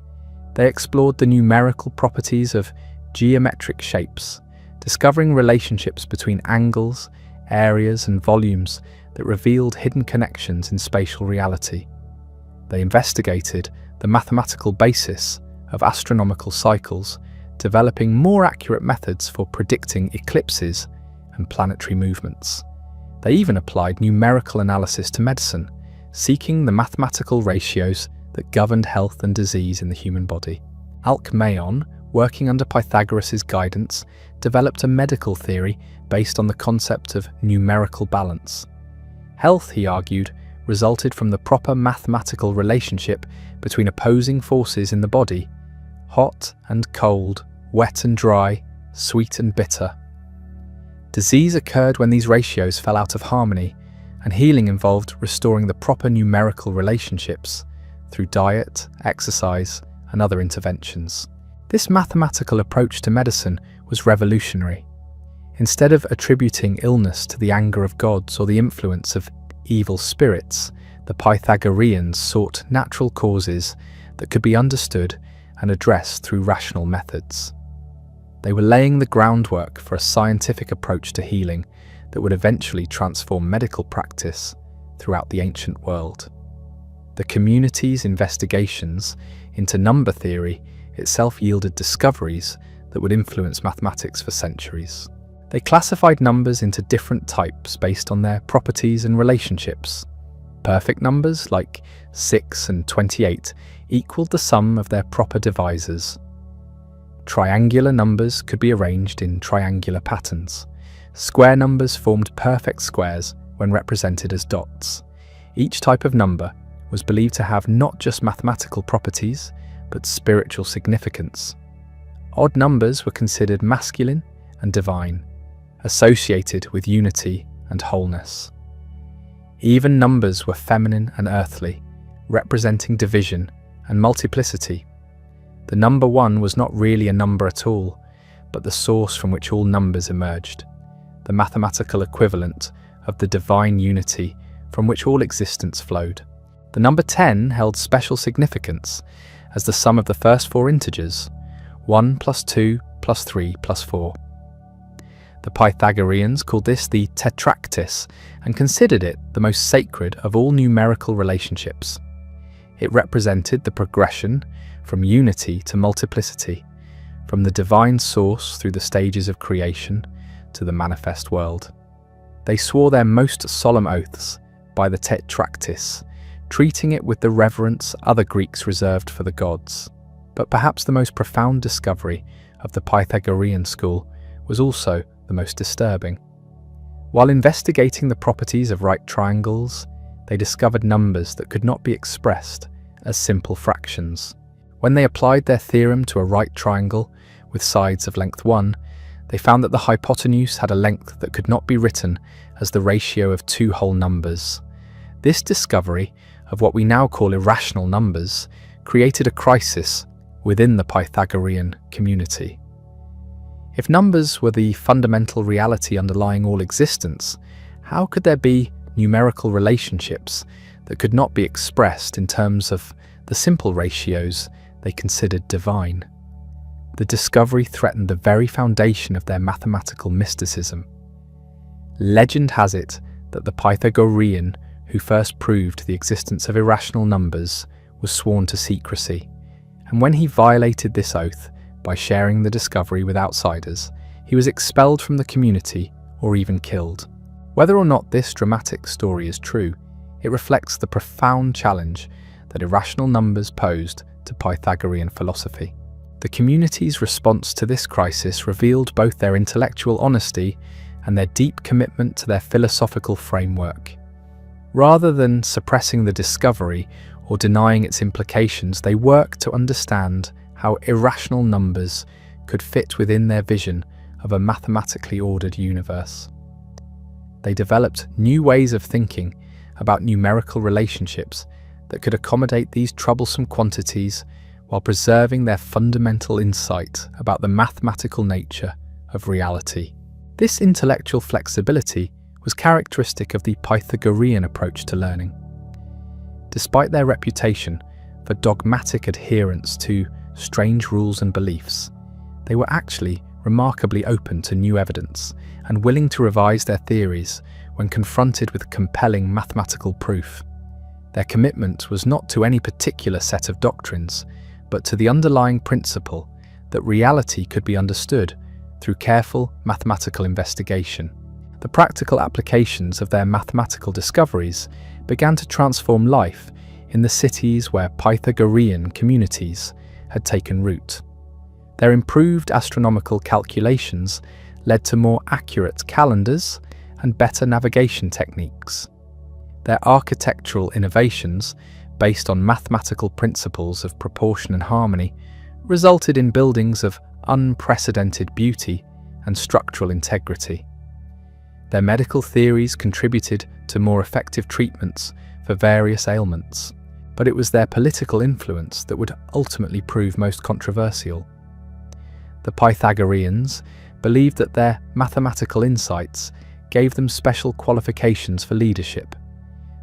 They explored the numerical properties of geometric shapes, discovering relationships between angles, areas, and volumes that revealed hidden connections in spatial reality. They investigated the mathematical basis of astronomical cycles, developing more accurate methods for predicting eclipses and planetary movements. They even applied numerical analysis to medicine, seeking the mathematical ratios that governed health and disease in the human body. Alcmaeon, working under Pythagoras' guidance, developed a medical theory based on the concept of numerical balance. Health, he argued, resulted from the proper mathematical relationship between opposing forces in the body: hot and cold, wet and dry, sweet and bitter. Disease occurred when these ratios fell out of harmony, and healing involved restoring the proper numerical relationships through diet, exercise, and other interventions. This mathematical approach to medicine was revolutionary. Instead of attributing illness to the anger of gods or the influence of evil spirits, the Pythagoreans sought natural causes that could be understood and addressed through rational methods. They were laying the groundwork for a scientific approach to healing that would eventually transform medical practice throughout the ancient world. The community's investigations into number theory itself yielded discoveries that would influence mathematics for centuries. They classified numbers into different types based on their properties and relationships. Perfect numbers, like 6 and 28, equaled the sum of their proper divisors. Triangular numbers could be arranged in triangular patterns. Square numbers formed perfect squares when represented as dots. Each type of number was believed to have not just mathematical properties, but spiritual significance. Odd numbers were considered masculine and divine, associated with unity and wholeness. Even numbers were feminine and earthly, representing division and multiplicity. The number 1 was not really a number at all, but the source from which all numbers emerged, the mathematical equivalent of the divine unity from which all existence flowed. The number 10 held special significance as the sum of the first 4 integers, 1 plus 2 plus 3 plus 4. The Pythagoreans called this the tetractys and considered it the most sacred of all numerical relationships. It represented the progression from unity to multiplicity, from the divine source through the stages of creation to the manifest world. They swore their most solemn oaths by the tetractys, treating it with the reverence other Greeks reserved for the gods. But perhaps the most profound discovery of the Pythagorean school was also the most disturbing. While investigating the properties of right triangles, they discovered numbers that could not be expressed as simple fractions. When they applied their theorem to a right triangle with sides of length 1, they found that the hypotenuse had a length that could not be written as the ratio of 2 whole numbers. This discovery of what we now call irrational numbers created a crisis within the Pythagorean community. If numbers were the fundamental reality underlying all existence, how could there be numerical relationships that could not be expressed in terms of the simple ratios they considered divine? The discovery threatened the very foundation of their mathematical mysticism. Legend has it that the Pythagorean who first proved the existence of irrational numbers was sworn to secrecy, and when he violated this oath by sharing the discovery with outsiders, he was expelled from the community or even killed. Whether or not this dramatic story is true, it reflects the profound challenge that irrational numbers posed to Pythagorean philosophy. The community's response to this crisis revealed both their intellectual honesty and their deep commitment to their philosophical framework. Rather than suppressing the discovery or denying its implications, they worked to understand how irrational numbers could fit within their vision of a mathematically ordered universe. They developed new ways of thinking about numerical relationships that could accommodate these troublesome quantities while preserving their fundamental insight about the mathematical nature of reality. This intellectual flexibility was characteristic of the Pythagorean approach to learning. Despite their reputation for dogmatic adherence to strange rules and beliefs, they were actually remarkably open to new evidence and willing to revise their theories when confronted with compelling mathematical proof. Their commitment was not to any particular set of doctrines, but to the underlying principle that reality could be understood through careful mathematical investigation. The practical applications of their mathematical discoveries began to transform life in the cities where Pythagorean communities had taken root. Their improved astronomical calculations led to more accurate calendars and better navigation techniques. Their architectural innovations, based on mathematical principles of proportion and harmony, resulted in buildings of unprecedented beauty and structural integrity. Their medical theories contributed to more effective treatments for various ailments, but it was their political influence that would ultimately prove most controversial. The Pythagoreans believed that their mathematical insights gave them special qualifications for leadership.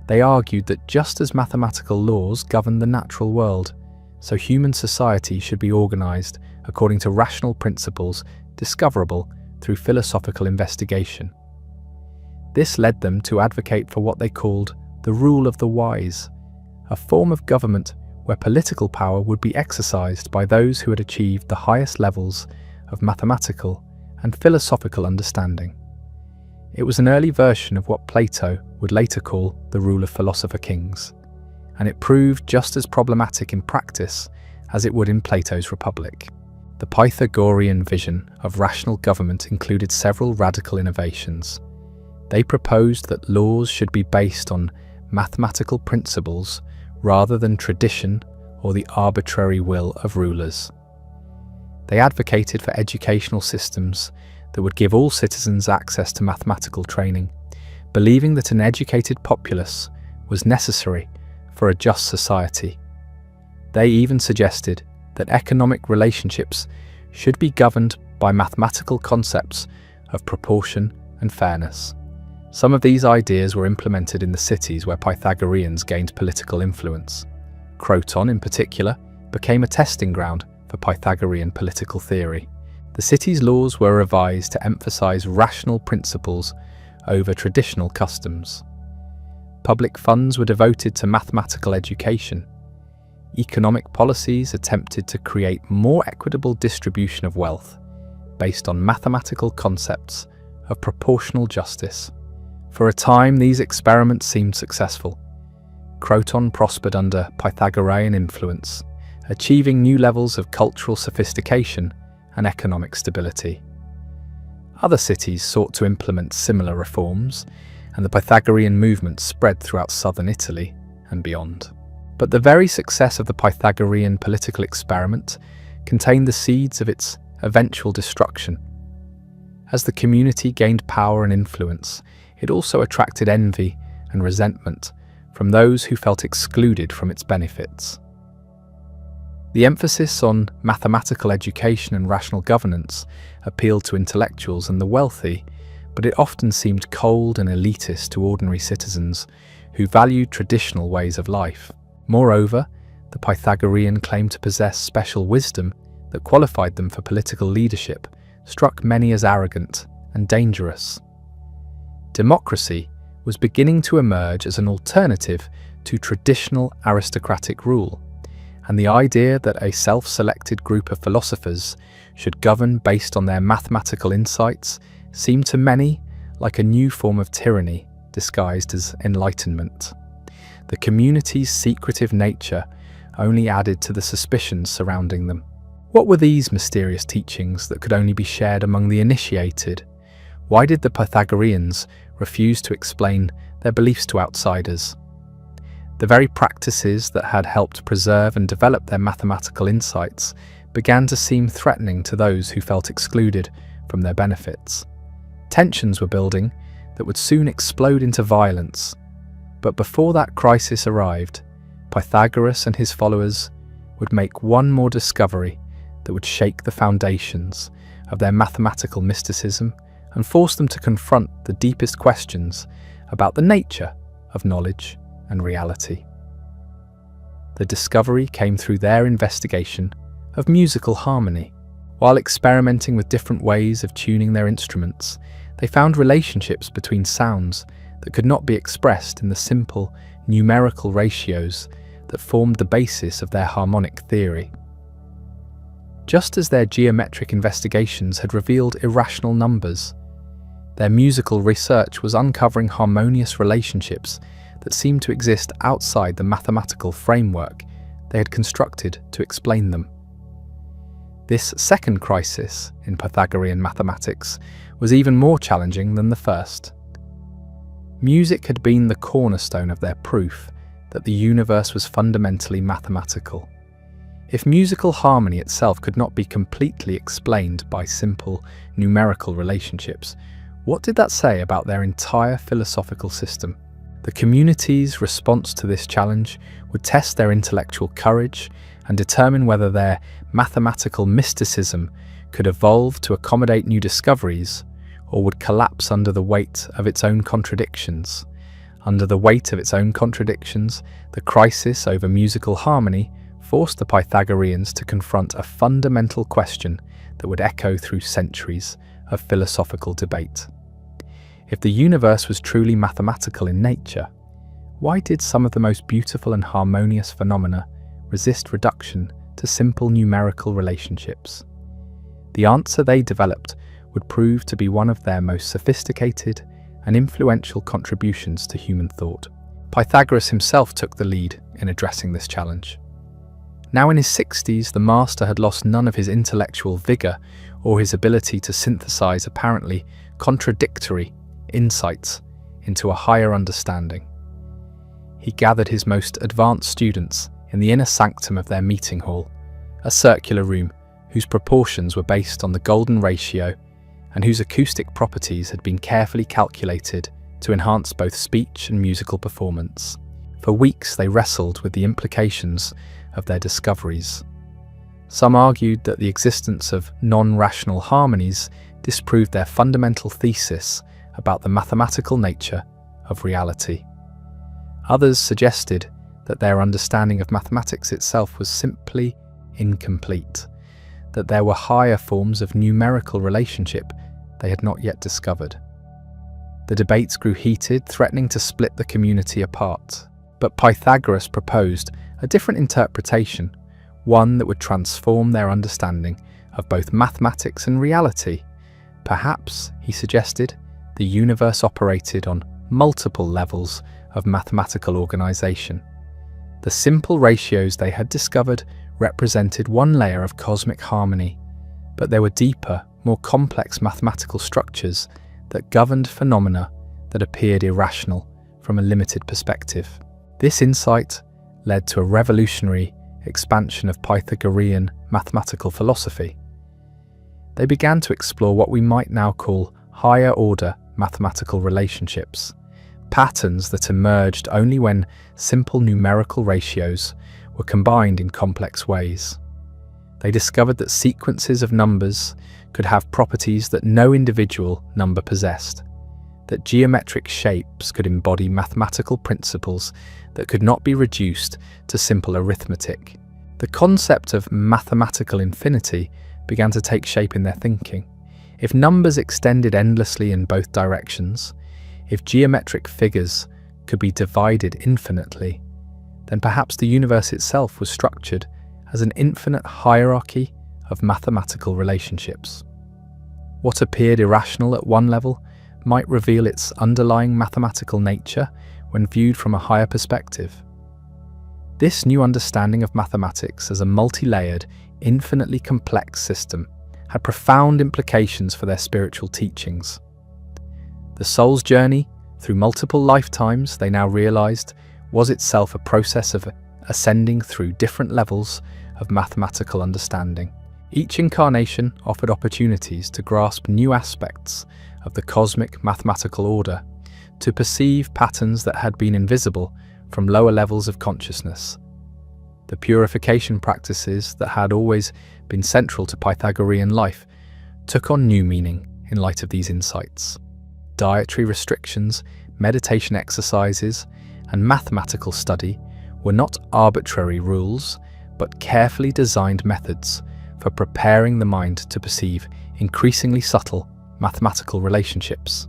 They argued that just as mathematical laws govern the natural world, so human society should be organized according to rational principles discoverable through philosophical investigation. This led them to advocate for what they called the rule of the wise, a form of government where political power would be exercised by those who had achieved the highest levels of mathematical and philosophical understanding. It was an early version of what Plato would later call the rule of philosopher kings, and it proved just as problematic in practice as it would in Plato's Republic. The Pythagorean vision of rational government included several radical innovations. They proposed that laws should be based on mathematical principles rather than tradition or the arbitrary will of rulers. They advocated for educational systems that would give all citizens access to mathematical training, believing that an educated populace was necessary for a just society. They even suggested that economic relationships should be governed by mathematical concepts of proportion and fairness. Some of these ideas were implemented in the cities where Pythagoreans gained political influence. Croton, in particular, became a testing ground for Pythagorean political theory. The city's laws were revised to emphasize rational principles over traditional customs. Public funds were devoted to mathematical education. Economic policies attempted to create more equitable distribution of wealth based on mathematical concepts of proportional justice. For a time, these experiments seemed successful. Croton prospered under Pythagorean influence, achieving new levels of cultural sophistication and economic stability. Other cities sought to implement similar reforms, and the Pythagorean movement spread throughout southern Italy and beyond. But the very success of the Pythagorean political experiment contained the seeds of its eventual destruction. As the community gained power and influence, it also attracted envy and resentment from those who felt excluded from its benefits. The emphasis on mathematical education and rational governance appealed to intellectuals and the wealthy, but it often seemed cold and elitist to ordinary citizens who valued traditional ways of life. Moreover, the Pythagorean claim to possess special wisdom that qualified them for political leadership struck many as arrogant and dangerous. Democracy was beginning to emerge as an alternative to traditional aristocratic rule, and the idea that a self-selected group of philosophers should govern based on their mathematical insights seemed to many like a new form of tyranny disguised as enlightenment. The community's secretive nature only added to the suspicions surrounding them. What were these mysterious teachings that could only be shared among the initiated? Why did the Pythagoreans refuse to explain their beliefs to outsiders? The very practices that had helped preserve and develop their mathematical insights began to seem threatening to those who felt excluded from their benefits. Tensions were building that would soon explode into violence. But before that crisis arrived, Pythagoras and his followers would make one more discovery that would shake the foundations of their mathematical mysticism and force them to confront the deepest questions about the nature of knowledge and reality. The discovery came through their investigation of musical harmony. While experimenting with different ways of tuning their instruments, they found relationships between sounds that could not be expressed in the simple numerical ratios that formed the basis of their harmonic theory. Just as their geometric investigations had revealed irrational numbers, their musical research was uncovering harmonious relationships that seemed to exist outside the mathematical framework they had constructed to explain them. This second crisis in Pythagorean mathematics was even more challenging than the first. Music had been the cornerstone of their proof that the universe was fundamentally mathematical. If musical harmony itself could not be completely explained by simple numerical relationships, what did that say about their entire philosophical system? The community's response to this challenge would test their intellectual courage and determine whether their mathematical mysticism could evolve to accommodate new discoveries or would collapse under the weight of its own contradictions. Under the weight of its own contradictions, the crisis over musical harmony forced the Pythagoreans to confront a fundamental question that would echo through centuries of philosophical debate. If the universe was truly mathematical in nature, why did some of the most beautiful and harmonious phenomena resist reduction to simple numerical relationships? The answer they developed would prove to be one of their most sophisticated and influential contributions to human thought. Pythagoras himself took the lead in addressing this challenge. Now in his 60s, the master had lost none of his intellectual vigour or his ability to synthesize apparently contradictory insights into a higher understanding. He gathered his most advanced students in the inner sanctum of their meeting hall, a circular room whose proportions were based on the golden ratio and whose acoustic properties had been carefully calculated to enhance both speech and musical performance. For weeks they wrestled with the implications of their discoveries. Some argued that the existence of non-rational harmonies disproved their fundamental thesis about the mathematical nature of reality. Others suggested that their understanding of mathematics itself was simply incomplete, that there were higher forms of numerical relationship they had not yet discovered. The debates grew heated, threatening to split the community apart. But Pythagoras proposed a different interpretation, one that would transform their understanding of both mathematics and reality. Perhaps, he suggested, the universe operated on multiple levels of mathematical organization. The simple ratios they had discovered represented one layer of cosmic harmony, but there were deeper, more complex mathematical structures that governed phenomena that appeared irrational from a limited perspective. This insight led to a revolutionary expansion of Pythagorean mathematical philosophy. They began to explore what we might now call higher-order mathematical relationships, patterns that emerged only when simple numerical ratios were combined in complex ways. They discovered that sequences of numbers could have properties that no individual number possessed, that geometric shapes could embody mathematical principles that could not be reduced to simple arithmetic. The concept of mathematical infinity began to take shape in their thinking. If numbers extended endlessly in both directions, if geometric figures could be divided infinitely, then perhaps the universe itself was structured as an infinite hierarchy of mathematical relationships. What appeared irrational at one level might reveal its underlying mathematical nature when viewed from a higher perspective. This new understanding of mathematics as a multi-layered, infinitely complex system had profound implications for their spiritual teachings. The soul's journey through multiple lifetimes, they now realized, was itself a process of ascending through different levels of mathematical understanding. Each incarnation offered opportunities to grasp new aspects of the cosmic mathematical order, to perceive patterns that had been invisible from lower levels of consciousness. The purification practices that had always been central to Pythagorean life took on new meaning in light of these insights. Dietary restrictions, meditation exercises, and mathematical study were not arbitrary rules, but carefully designed methods for preparing the mind to perceive increasingly subtle mathematical relationships.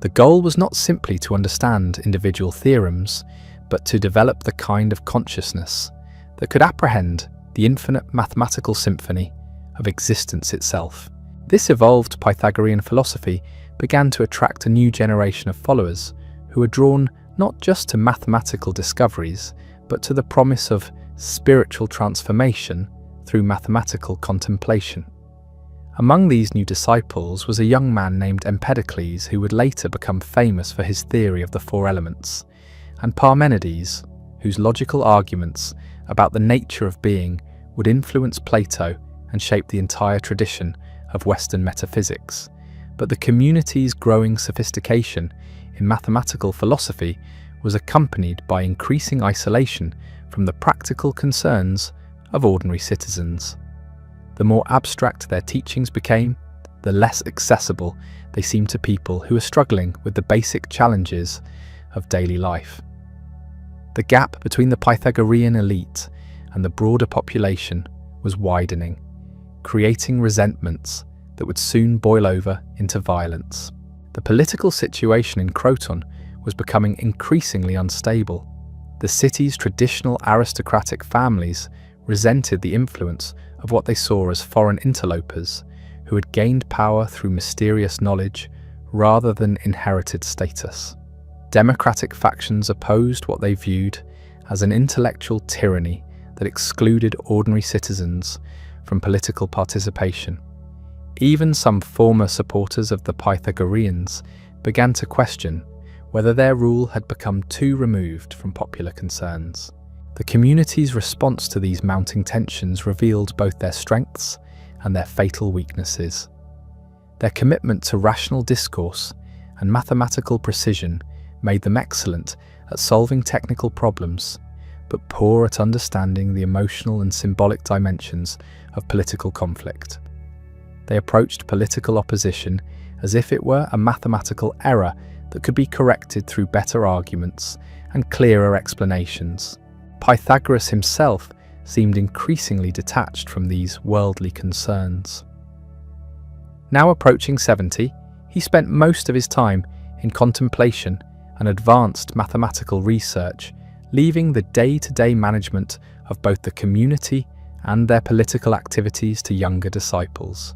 The goal was not simply to understand individual theorems, but to develop the kind of consciousness that could apprehend the infinite mathematical symphony of existence itself. This evolved Pythagorean philosophy began to attract a new generation of followers who were drawn not just to mathematical discoveries, but to the promise of spiritual transformation through mathematical contemplation. Among these new disciples was a young man named Empedocles, who would later become famous for his theory of the four elements, and Parmenides, whose logical arguments about the nature of being would influence Plato and shape the entire tradition of Western metaphysics. But the community's growing sophistication in mathematical philosophy was accompanied by increasing isolation from the practical concerns of ordinary citizens. The more abstract their teachings became, the less accessible they seemed to people who were struggling with the basic challenges of daily life. The gap between the Pythagorean elite and the broader population was widening, creating resentments that would soon boil over into violence. The political situation in Croton was becoming increasingly unstable. The city's traditional aristocratic families resented the influence of what they saw as foreign interlopers who had gained power through mysterious knowledge rather than inherited status. Democratic factions opposed what they viewed as an intellectual tyranny that excluded ordinary citizens from political participation. Even some former supporters of the Pythagoreans began to question whether their rule had become too removed from popular concerns. The community's response to these mounting tensions revealed both their strengths and their fatal weaknesses. Their commitment to rational discourse and mathematical precision made them excellent at solving technical problems, but poor at understanding the emotional and symbolic dimensions of political conflict. They approached political opposition as if it were a mathematical error that could be corrected through better arguments and clearer explanations. Pythagoras himself seemed increasingly detached from these worldly concerns. Now approaching 70, he spent most of his time in contemplation and advanced mathematical research, leaving the day-to-day management of both the community and their political activities to younger disciples.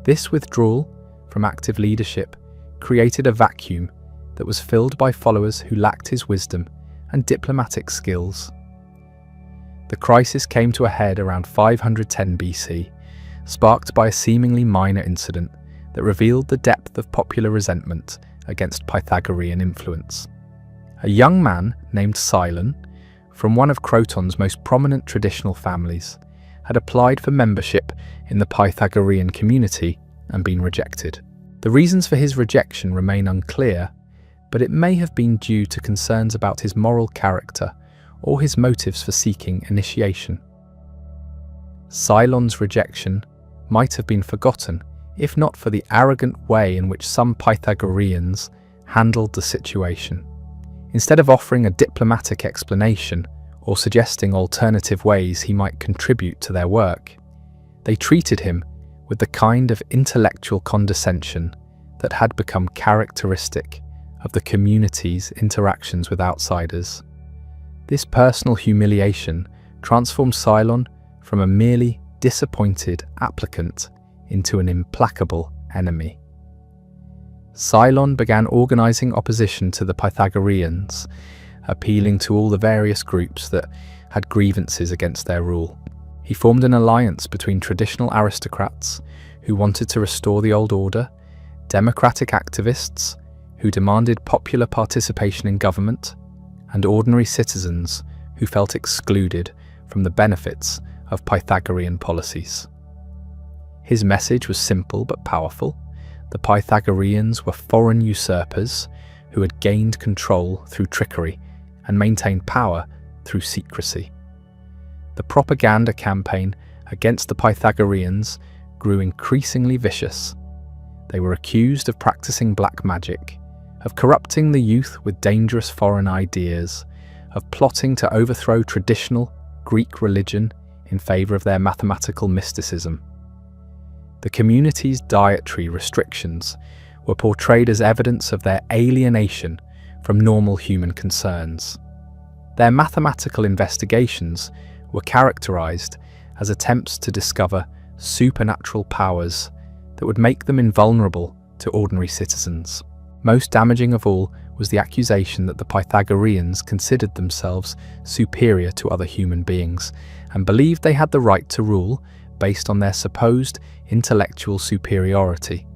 This withdrawal from active leadership created a vacuum that was filled by followers who lacked his wisdom and diplomatic skills. The crisis came to a head around 510 BC, sparked by a seemingly minor incident that revealed the depth of popular resentment against Pythagorean influence. A young man named Cylon, from one of Croton's most prominent traditional families, had applied for membership in the Pythagorean community and been rejected. The reasons for his rejection remain unclear, but it may have been due to concerns about his moral character or his motives for seeking initiation. Cylon's rejection might have been forgotten if not for the arrogant way in which some Pythagoreans handled the situation. Instead of offering a diplomatic explanation or suggesting alternative ways he might contribute to their work, they treated him with the kind of intellectual condescension that had become characteristic of the community's interactions with outsiders. This personal humiliation transformed Cylon from a merely disappointed applicant into an implacable enemy. Cylon began organizing opposition to the Pythagoreans, appealing to all the various groups that had grievances against their rule. He formed an alliance between traditional aristocrats who wanted to restore the old order, democratic activists who demanded popular participation in government, and ordinary citizens who felt excluded from the benefits of Pythagorean policies. His message was simple but powerful. The Pythagoreans were foreign usurpers who had gained control through trickery and maintained power through secrecy. The propaganda campaign against the Pythagoreans grew increasingly vicious. They were accused of practicing black magic, of corrupting the youth with dangerous foreign ideas, of plotting to overthrow traditional Greek religion in favour of their mathematical mysticism. The community's dietary restrictions were portrayed as evidence of their alienation from normal human concerns. Their mathematical investigations were characterised as attempts to discover supernatural powers that would make them invulnerable to ordinary citizens. Most damaging of all was the accusation that the Pythagoreans considered themselves superior to other human beings and believed they had the right to rule based on their supposed intellectual superiority.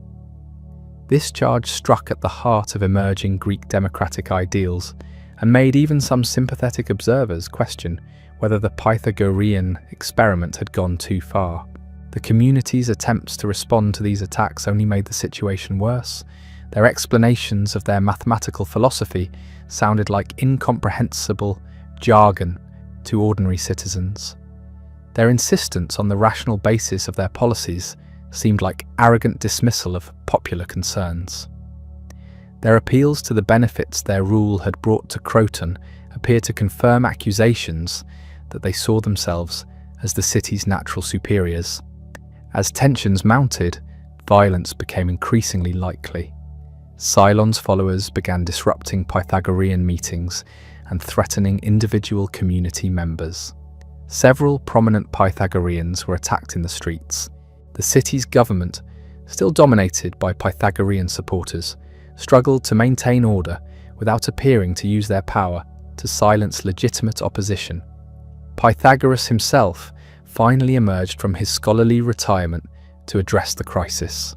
This charge struck at the heart of emerging Greek democratic ideals and made even some sympathetic observers question whether the Pythagorean experiment had gone too far. The community's attempts to respond to these attacks only made the situation worse. Their explanations of their mathematical philosophy sounded like incomprehensible jargon to ordinary citizens. Their insistence on the rational basis of their policies seemed like arrogant dismissal of popular concerns. Their appeals to the benefits their rule had brought to Croton appeared to confirm accusations that they saw themselves as the city's natural superiors. As tensions mounted, violence became increasingly likely. Cylon's followers began disrupting Pythagorean meetings and threatening individual community members. Several prominent Pythagoreans were attacked in the streets. The city's government, still dominated by Pythagorean supporters, struggled to maintain order without appearing to use their power to silence legitimate opposition. Pythagoras himself finally emerged from his scholarly retirement to address the crisis.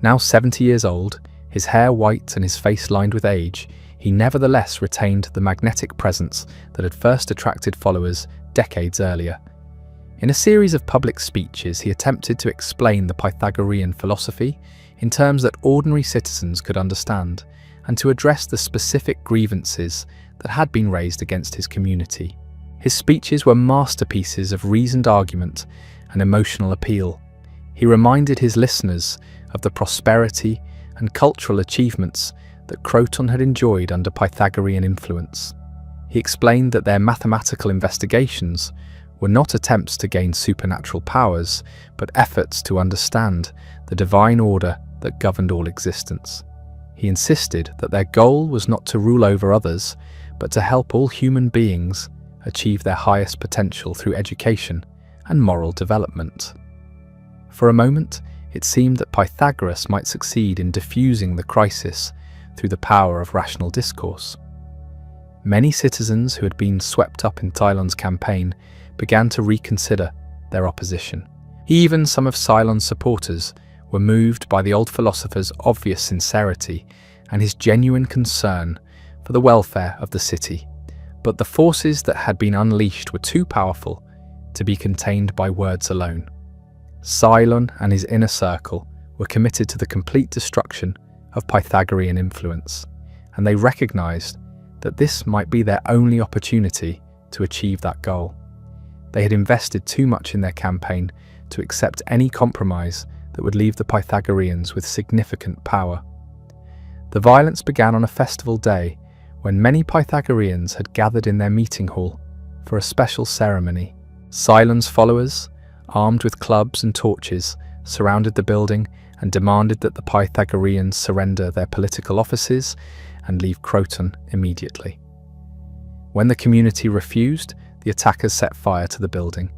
Now 70 years old, his hair white and his face lined with age, he nevertheless retained the magnetic presence that had first attracted followers decades earlier. In a series of public speeches, he attempted to explain the Pythagorean philosophy in terms that ordinary citizens could understand, and to address the specific grievances that had been raised against his community. His speeches were masterpieces of reasoned argument and emotional appeal. He reminded his listeners of the prosperity and cultural achievements that Croton had enjoyed under Pythagorean influence. He explained that their mathematical investigations were not attempts to gain supernatural powers, but efforts to understand the divine order that governed all existence. He insisted that their goal was not to rule over others, but to help all human beings achieve their highest potential through education and moral development. For a moment, it seemed that Pythagoras might succeed in diffusing the crisis through the power of rational discourse. Many citizens who had been swept up in Cylon's campaign began to reconsider their opposition. Even some of Cylon's supporters were moved by the old philosopher's obvious sincerity and his genuine concern for the welfare of the city. But the forces that had been unleashed were too powerful to be contained by words alone. Cylon and his inner circle were committed to the complete destruction of Pythagorean influence, and they recognized that this might be their only opportunity to achieve that goal. They had invested too much in their campaign to accept any compromise that would leave the Pythagoreans with significant power. The violence began on a festival day when many Pythagoreans had gathered in their meeting hall for a special ceremony. Cylon's followers, armed with clubs and torches, surrounded the building and demanded that the Pythagoreans surrender their political offices and leave Croton immediately. When the community refused, the attackers set fire to the building.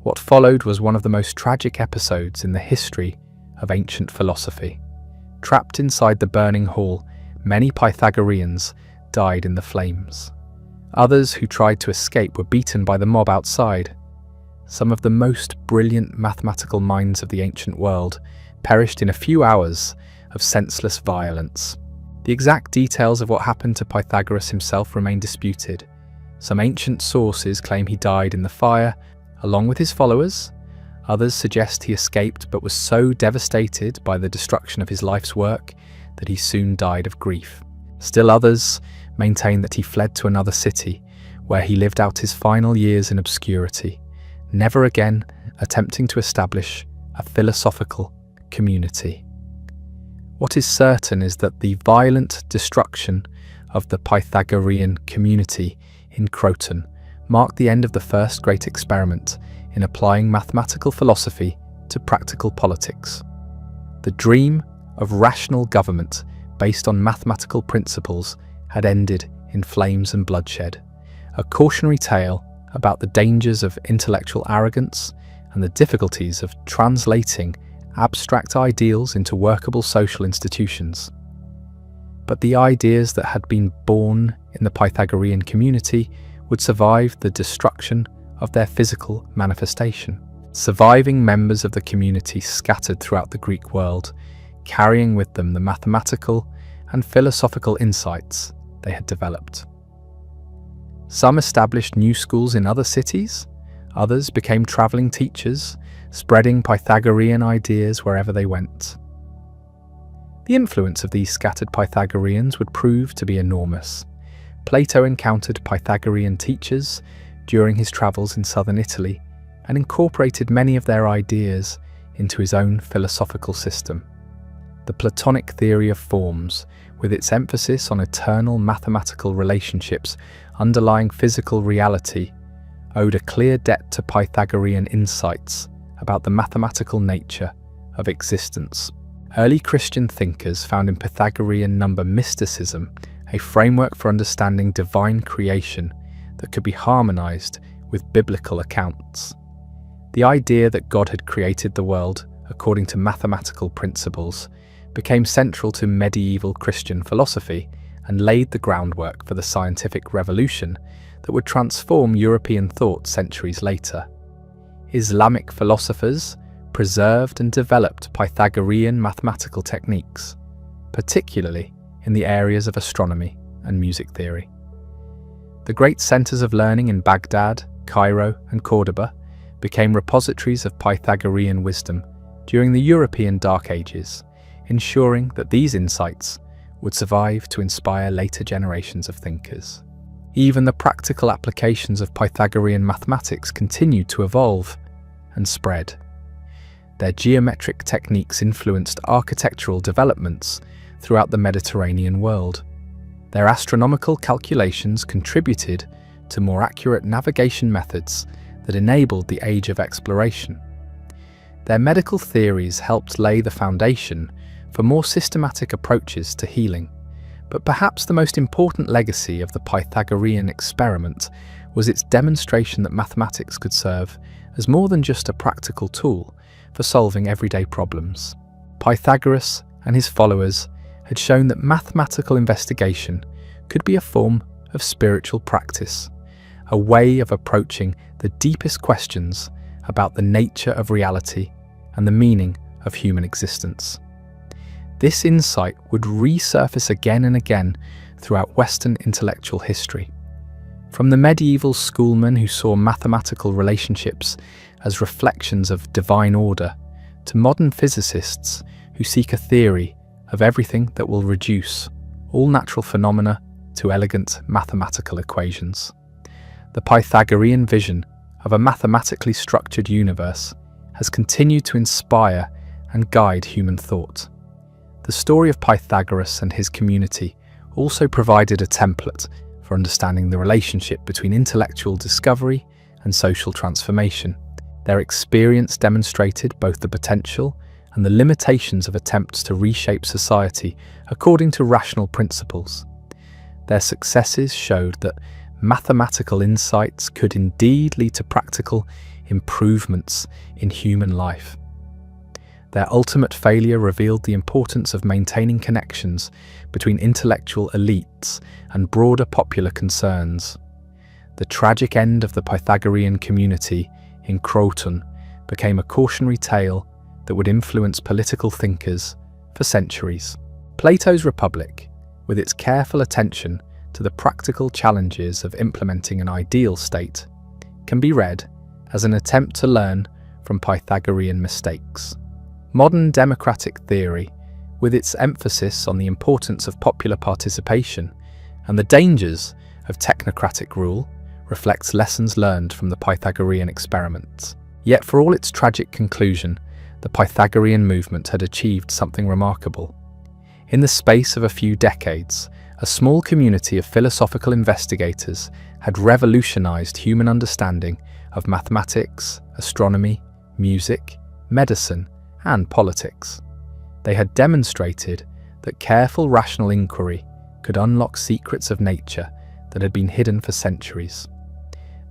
What followed was one of the most tragic episodes in the history of ancient philosophy. Trapped inside the burning hall, many Pythagoreans died in the flames. Others who tried to escape were beaten by the mob outside. Some of the most brilliant mathematical minds of the ancient world perished in a few hours of senseless violence. The exact details of what happened to Pythagoras himself remain disputed. Some ancient sources claim he died in the fire, along with his followers. Others suggest he escaped but was so devastated by the destruction of his life's work that he soon died of grief. Still others maintain that he fled to another city, where he lived out his final years in obscurity, never again attempting to establish a philosophical community. What is certain is that the violent destruction of the Pythagorean community in Croton marked the end of the first great experiment in applying mathematical philosophy to practical politics. The dream of rational government based on mathematical principles had ended in flames and bloodshed, a cautionary tale about the dangers of intellectual arrogance and the difficulties of translating abstract ideals into workable social institutions. But the ideas that had been born in the Pythagorean community would survive the destruction of their physical manifestation. Surviving members of the community scattered throughout the Greek world, carrying with them the mathematical and philosophical insights they had developed. Some established new schools in other cities, others became travelling teachers, spreading Pythagorean ideas wherever they went. The influence of these scattered Pythagoreans would prove to be enormous. Plato encountered Pythagorean teachers during his travels in southern Italy and incorporated many of their ideas into his own philosophical system. The Platonic theory of forms, with its emphasis on eternal mathematical relationships underlying physical reality, owed a clear debt to Pythagorean insights about the mathematical nature of existence. Early Christian thinkers found in Pythagorean number mysticism a framework for understanding divine creation that could be harmonized with biblical accounts. The idea that God had created the world according to mathematical principles became central to medieval Christian philosophy and laid the groundwork for the scientific revolution that would transform European thought centuries later. Islamic philosophers preserved and developed Pythagorean mathematical techniques, particularly in the areas of astronomy and music theory. The great centers of learning in Baghdad, Cairo, and Cordoba became repositories of Pythagorean wisdom during the European Dark Ages, ensuring that these insights would survive to inspire later generations of thinkers. Even the practical applications of Pythagorean mathematics continued to evolve and spread. Their geometric techniques influenced architectural developments throughout the Mediterranean world. Their astronomical calculations contributed to more accurate navigation methods that enabled the age of exploration. Their medical theories helped lay the foundation for more systematic approaches to healing. But perhaps the most important legacy of the Pythagorean experiment was its demonstration that mathematics could serve as more than just a practical tool for solving everyday problems. Pythagoras and his followers had shown that mathematical investigation could be a form of spiritual practice, a way of approaching the deepest questions about the nature of reality and the meaning of human existence. This insight would resurface again and again throughout Western intellectual history. From the medieval schoolmen who saw mathematical relationships as reflections of divine order, to modern physicists who seek a theory of everything that will reduce all natural phenomena to elegant mathematical equations. The Pythagorean vision of a mathematically structured universe has continued to inspire and guide human thought. The story of Pythagoras and his community also provided a template for understanding the relationship between intellectual discovery and social transformation. Their experience demonstrated both the potential and the limitations of attempts to reshape society according to rational principles. Their successes showed that mathematical insights could indeed lead to practical improvements in human life. Their ultimate failure revealed the importance of maintaining connections between intellectual elites and broader popular concerns. The tragic end of the Pythagorean community in Croton became a cautionary tale that would influence political thinkers for centuries. Plato's Republic, with its careful attention to the practical challenges of implementing an ideal state, can be read as an attempt to learn from Pythagorean mistakes. Modern democratic theory, with its emphasis on the importance of popular participation and the dangers of technocratic rule, reflects lessons learned from the Pythagorean experiments. Yet for all its tragic conclusion, the Pythagorean movement had achieved something remarkable. In the space of a few decades, a small community of philosophical investigators had revolutionized human understanding of mathematics, astronomy, music, medicine, and politics. They had demonstrated that careful rational inquiry could unlock secrets of nature that had been hidden for centuries.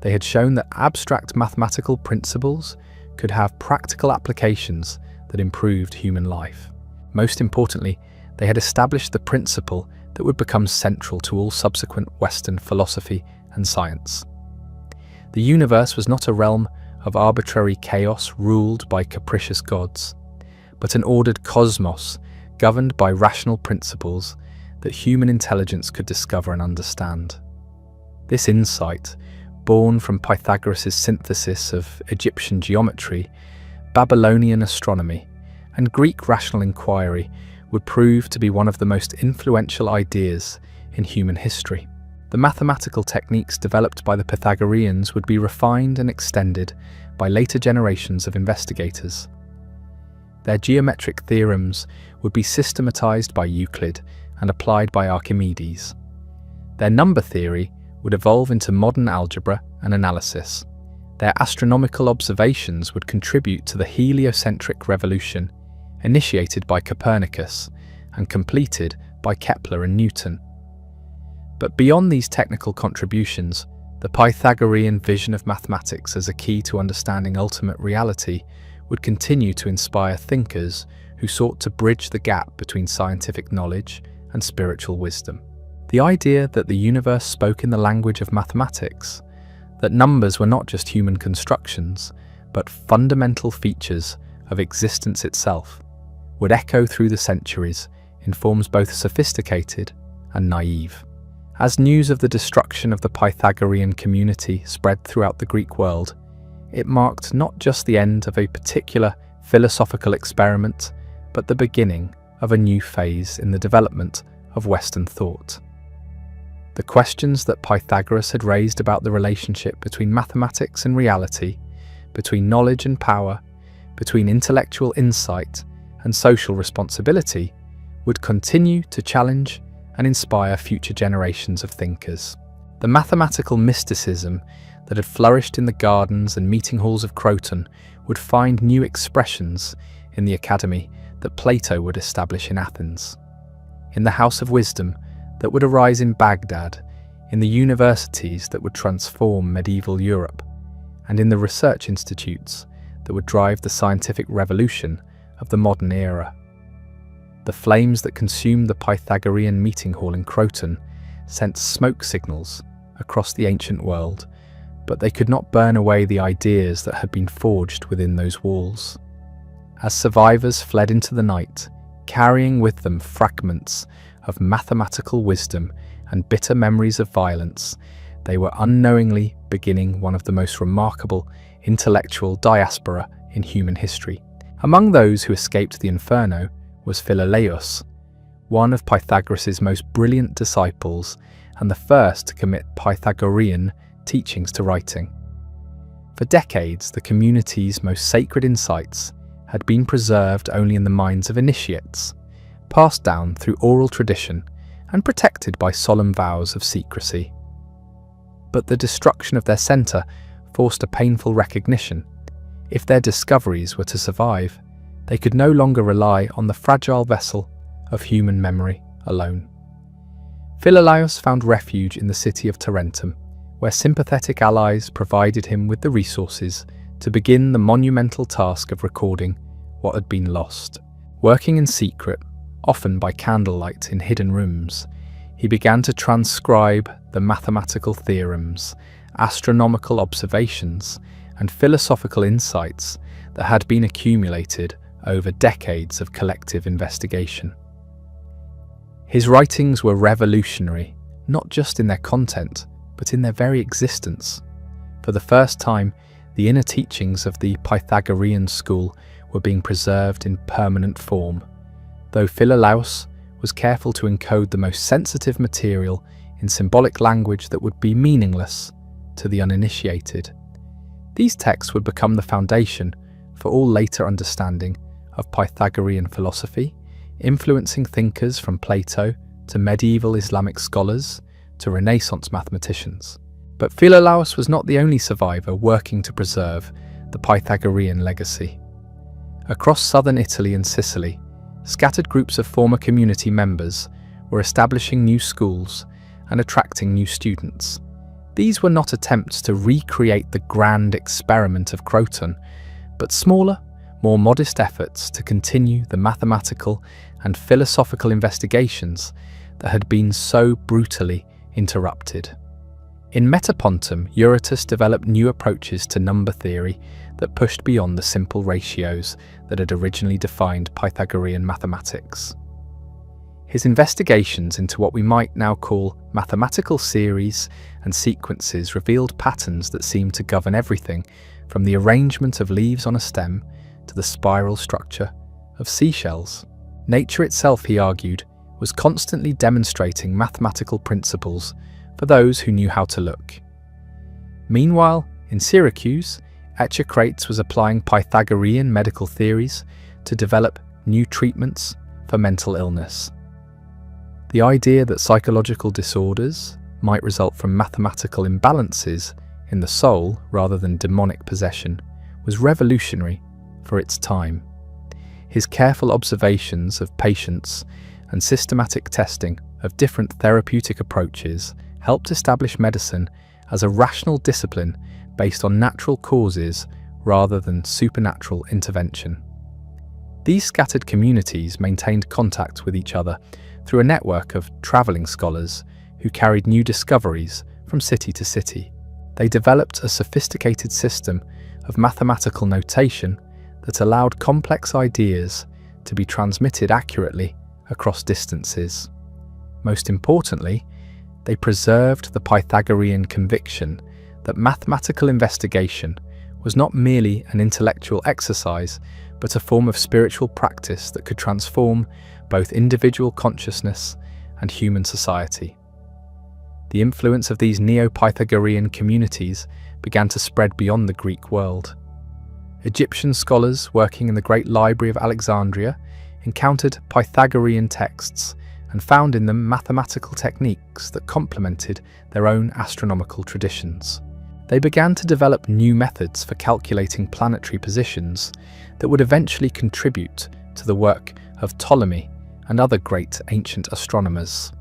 They had shown that abstract mathematical principles could have practical applications that improved human life. Most importantly, they had established the principle that would become central to all subsequent Western philosophy and science. The universe was not a realm of arbitrary chaos ruled by capricious gods, but an ordered cosmos governed by rational principles that human intelligence could discover and understand. This insight, born from Pythagoras' synthesis of Egyptian geometry, Babylonian astronomy, and Greek rational inquiry, would prove to be one of the most influential ideas in human history. The mathematical techniques developed by the Pythagoreans would be refined and extended by later generations of investigators. Their geometric theorems would be systematized by Euclid and applied by Archimedes. Their number theory would evolve into modern algebra and analysis. Their astronomical observations would contribute to the heliocentric revolution initiated by Copernicus and completed by Kepler and Newton. But beyond these technical contributions, the Pythagorean vision of mathematics as a key to understanding ultimate reality would continue to inspire thinkers who sought to bridge the gap between scientific knowledge and spiritual wisdom. The idea that the universe spoke in the language of mathematics, that numbers were not just human constructions, but fundamental features of existence itself, would echo through the centuries in forms both sophisticated and naive. As news of the destruction of the Pythagorean community spread throughout the Greek world, it marked not just the end of a particular philosophical experiment, but the beginning of a new phase in the development of Western thought. The questions that Pythagoras had raised about the relationship between mathematics and reality, between knowledge and power, between intellectual insight and social responsibility, would continue to challenge and inspire future generations of thinkers. The mathematical mysticism that had flourished in the gardens and meeting halls of Croton would find new expressions in the academy that Plato would establish in Athens, in the House of Wisdom that would arise in Baghdad, in the universities that would transform medieval Europe, and in the research institutes that would drive the scientific revolution of the modern era. The flames that consumed the Pythagorean meeting hall in Croton sent smoke signals across the ancient world, but they could not burn away the ideas that had been forged within those walls. As survivors fled into the night, carrying with them fragments of mathematical wisdom and bitter memories of violence, they were unknowingly beginning one of the most remarkable intellectual diaspora in human history. Among those who escaped the inferno was Philolaus, one of Pythagoras' most brilliant disciples and the first to commit Pythagorean teachings to writing. For decades, the community's most sacred insights had been preserved only in the minds of initiates, passed down through oral tradition and protected by solemn vows of secrecy. But the destruction of their centre forced a painful recognition. If their discoveries were to survive, they could no longer rely on the fragile vessel of human memory alone. Philolaus found refuge in the city of Tarentum, where sympathetic allies provided him with the resources to begin the monumental task of recording what had been lost. Working in secret, often by candlelight in hidden rooms, he began to transcribe the mathematical theorems, astronomical observations, and philosophical insights that had been accumulated over decades of collective investigation. His writings were revolutionary, not just in their content, but in their very existence. For the first time, the inner teachings of the Pythagorean school were being preserved in permanent form, though Philolaus was careful to encode the most sensitive material in symbolic language that would be meaningless to the uninitiated. These texts would become the foundation for all later understanding of Pythagorean philosophy, influencing thinkers from Plato to medieval Islamic scholars to Renaissance mathematicians. But Philolaus was not the only survivor working to preserve the Pythagorean legacy. Across southern Italy and Sicily, scattered groups of former community members were establishing new schools and attracting new students. These were not attempts to recreate the grand experiment of Croton, but smaller, more modest efforts to continue the mathematical and philosophical investigations that had been so brutally interrupted. In Metapontum, Eurytus developed new approaches to number theory that pushed beyond the simple ratios that had originally defined Pythagorean mathematics. His investigations into what we might now call mathematical series and sequences revealed patterns that seemed to govern everything from the arrangement of leaves on a stem to the spiral structure of seashells. Nature itself, he argued, was constantly demonstrating mathematical principles for those who knew how to look. Meanwhile, in Syracuse, Echecrates was applying Pythagorean medical theories to develop new treatments for mental illness. The idea that psychological disorders might result from mathematical imbalances in the soul rather than demonic possession was revolutionary for its time. His careful observations of patients and systematic testing of different therapeutic approaches helped establish medicine as a rational discipline based on natural causes rather than supernatural intervention. These scattered communities maintained contact with each other through a network of travelling scholars who carried new discoveries from city to city. They developed a sophisticated system of mathematical notation that allowed complex ideas to be transmitted accurately across distances. Most importantly, they preserved the Pythagorean conviction that mathematical investigation was not merely an intellectual exercise, but a form of spiritual practice that could transform both individual consciousness and human society. The influence of these Neo-Pythagorean communities began to spread beyond the Greek world. Egyptian scholars working in the Great Library of Alexandria encountered Pythagorean texts and found in them mathematical techniques that complemented their own astronomical traditions. They began to develop new methods for calculating planetary positions that would eventually contribute to the work of Ptolemy and other great ancient astronomers.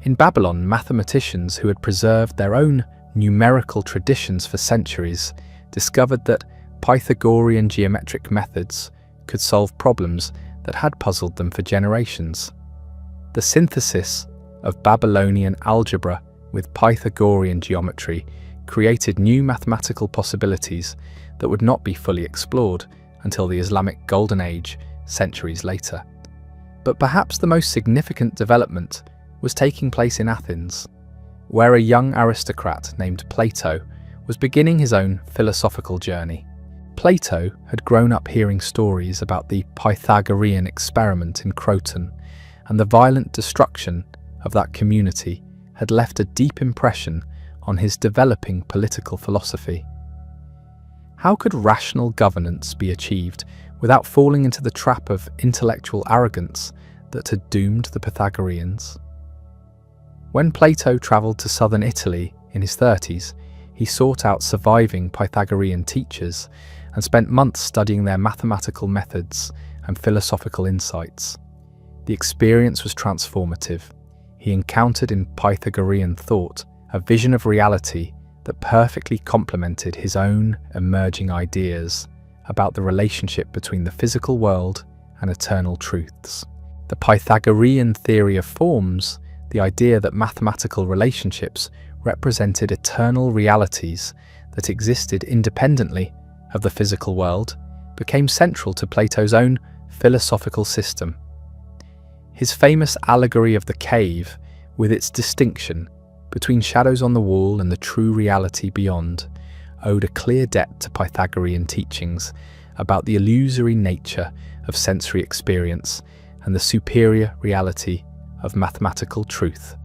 In Babylon, mathematicians who had preserved their own numerical traditions for centuries discovered that Pythagorean geometric methods could solve problems that had puzzled them for generations. The synthesis of Babylonian algebra with Pythagorean geometry created new mathematical possibilities that would not be fully explored until the Islamic Golden Age centuries later. But perhaps the most significant development was taking place in Athens, where a young aristocrat named Plato was beginning his own philosophical journey. Plato had grown up hearing stories about the Pythagorean experiment in Croton, and the violent destruction of that community had left a deep impression on his developing political philosophy. How could rational governance be achieved without falling into the trap of intellectual arrogance that had doomed the Pythagoreans? When Plato travelled to southern Italy in his 30s, he sought out surviving Pythagorean teachers and spent months studying their mathematical methods and philosophical insights. The experience was transformative. He encountered in Pythagorean thought a vision of reality that perfectly complemented his own emerging ideas about the relationship between the physical world and eternal truths. The Pythagorean theory of forms, the idea that mathematical relationships represented eternal realities that existed independently of the physical world, became central to Plato's own philosophical system. His famous allegory of the cave, with its distinction between shadows on the wall and the true reality beyond, owed a clear debt to Pythagorean teachings about the illusory nature of sensory experience and the superior reality of mathematical truth.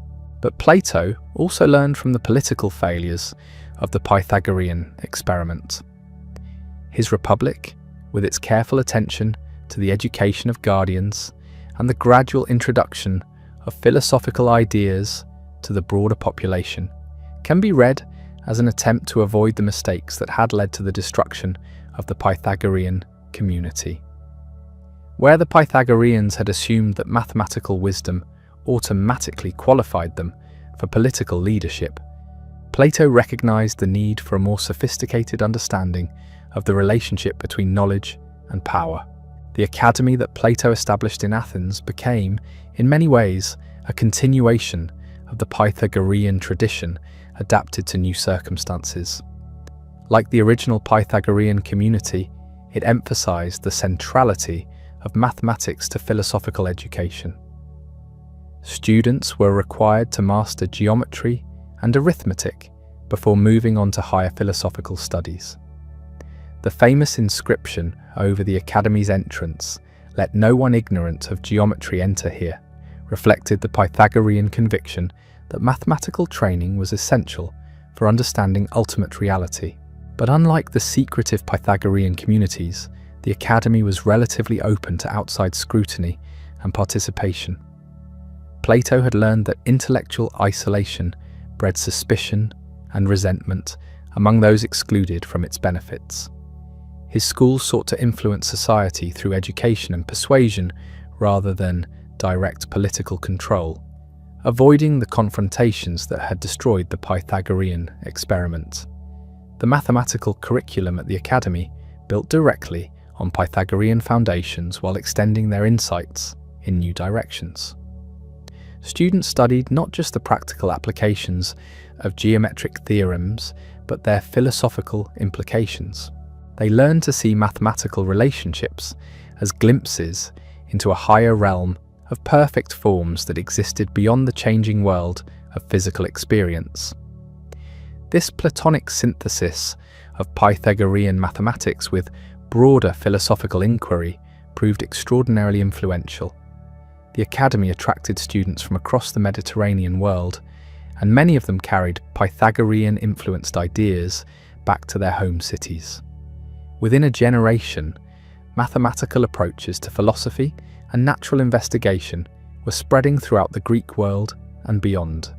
But Plato also learned from the political failures of the Pythagorean experiment. His Republic, with its careful attention to the education of guardians and the gradual introduction of philosophical ideas to the broader population, can be read as an attempt to avoid the mistakes that had led to the destruction of the Pythagorean community. Where the Pythagoreans had assumed that mathematical wisdom automatically qualified them for political leadership, Plato recognized the need for a more sophisticated understanding of the relationship between knowledge and power. The academy that Plato established in Athens became, in many ways, a continuation of the Pythagorean tradition adapted to new circumstances. Like the original Pythagorean community, it emphasized the centrality of mathematics to philosophical education. Students were required to master geometry and arithmetic before moving on to higher philosophical studies. The famous inscription over the academy's entrance, "Let no one ignorant of geometry enter here," reflected the Pythagorean conviction that mathematical training was essential for understanding ultimate reality. But unlike the secretive Pythagorean communities, the academy was relatively open to outside scrutiny and participation. Plato had learned that intellectual isolation bred suspicion and resentment among those excluded from its benefits. His school sought to influence society through education and persuasion rather than direct political control, avoiding the confrontations that had destroyed the Pythagorean experiment. The mathematical curriculum at the academy built directly on Pythagorean foundations while extending their insights in new directions. Students studied not just the practical applications of geometric theorems, but their philosophical implications. They learned to see mathematical relationships as glimpses into a higher realm of perfect forms that existed beyond the changing world of physical experience. This Platonic synthesis of Pythagorean mathematics with broader philosophical inquiry proved extraordinarily influential. The academy attracted students from across the Mediterranean world, and many of them carried Pythagorean-influenced ideas back to their home cities. Within a generation, mathematical approaches to philosophy and natural investigation were spreading throughout the Greek world and beyond.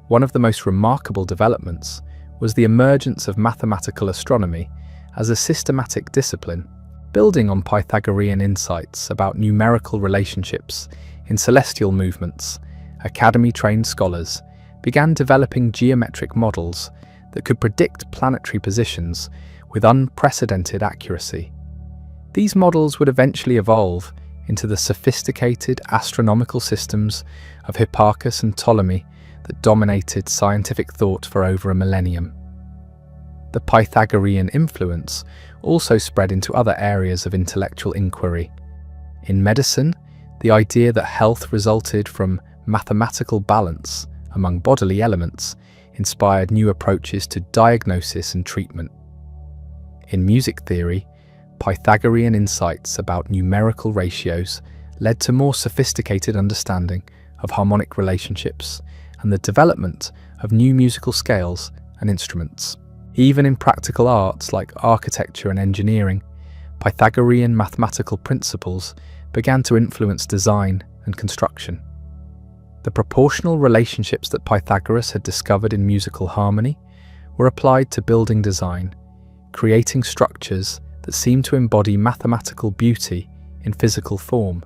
One of the most remarkable developments was the emergence of mathematical astronomy as a systematic discipline, building on Pythagorean insights about numerical relationships in celestial movements. Academy-trained scholars began developing geometric models that could predict planetary positions with unprecedented accuracy. These models would eventually evolve into the sophisticated astronomical systems of Hipparchus and Ptolemy that dominated scientific thought for over a millennium. The Pythagorean influence also spread into other areas of intellectual inquiry. In medicine, the idea that health resulted from mathematical balance among bodily elements inspired new approaches to diagnosis and treatment. In music theory, Pythagorean insights about numerical ratios led to more sophisticated understanding of harmonic relationships and the development of new musical scales and instruments. Even in practical arts like architecture and engineering, Pythagorean mathematical principles began to influence design and construction. The proportional relationships that Pythagoras had discovered in musical harmony were applied to building design, creating structures that seemed to embody mathematical beauty in physical form.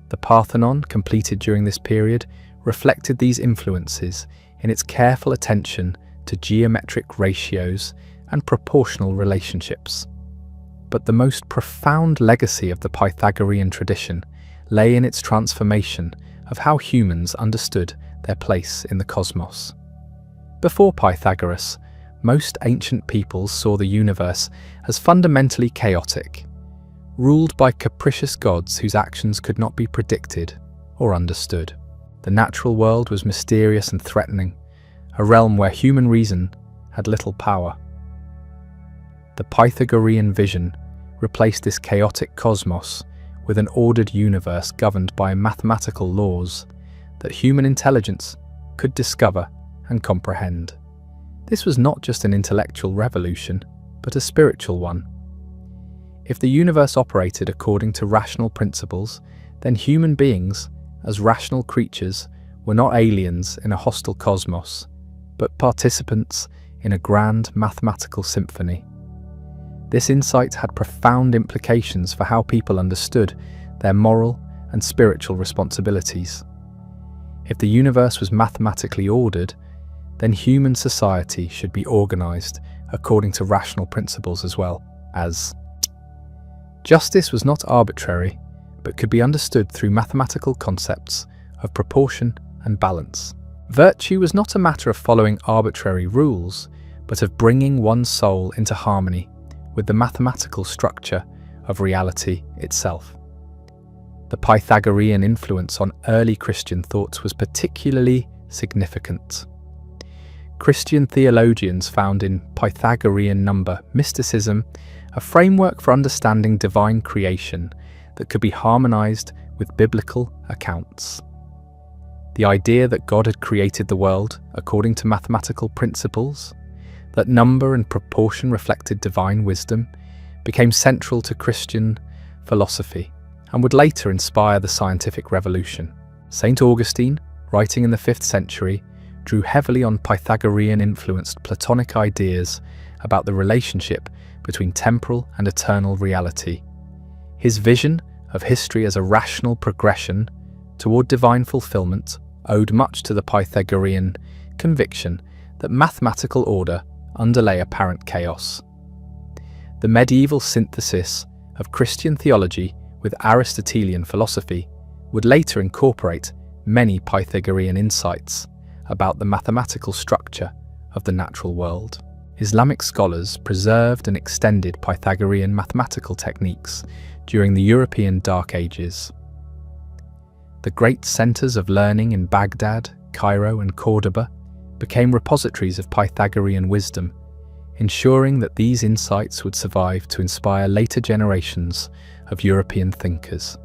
The Parthenon, completed during this period, reflected these influences in its careful attention to geometric ratios and proportional relationships. But the most profound legacy of the Pythagorean tradition lay in its transformation of how humans understood their place in the cosmos. Before Pythagoras, most ancient peoples saw the universe as fundamentally chaotic, ruled by capricious gods whose actions could not be predicted or understood. The natural world was mysterious and threatening, a realm where human reason had little power. The Pythagorean vision replaced this chaotic cosmos with an ordered universe governed by mathematical laws that human intelligence could discover and comprehend. This was not just an intellectual revolution, but a spiritual one. If the universe operated according to rational principles, then human beings, as rational creatures, were not aliens in a hostile cosmos, but participants in a grand mathematical symphony. This insight had profound implications for how people understood their moral and spiritual responsibilities. If the universe was mathematically ordered, then human society should be organized according to rational principles as well as. Justice was not arbitrary, but could be understood through mathematical concepts of proportion and balance. Virtue was not a matter of following arbitrary rules, but of bringing one's soul into harmony with the mathematical structure of reality itself. The Pythagorean influence on early Christian thoughts was particularly significant. Christian theologians found in Pythagorean number mysticism a framework for understanding divine creation that could be harmonized with biblical accounts. The idea that God had created the world according to mathematical principles, that number and proportion reflected divine wisdom, became central to Christian philosophy and would later inspire the scientific revolution. St. Augustine, writing in the 5th century, drew heavily on Pythagorean-influenced Platonic ideas about the relationship between temporal and eternal reality. His vision of history as a rational progression toward divine fulfillment owed much to the Pythagorean conviction that mathematical order underlay apparent chaos. The medieval synthesis of Christian theology with Aristotelian philosophy would later incorporate many Pythagorean insights about the mathematical structure of the natural world. Islamic scholars preserved and extended Pythagorean mathematical techniques during the European Dark Ages. The great centers of learning in Baghdad, Cairo, and Cordoba became repositories of Pythagorean wisdom, ensuring that these insights would survive to inspire later generations of European thinkers.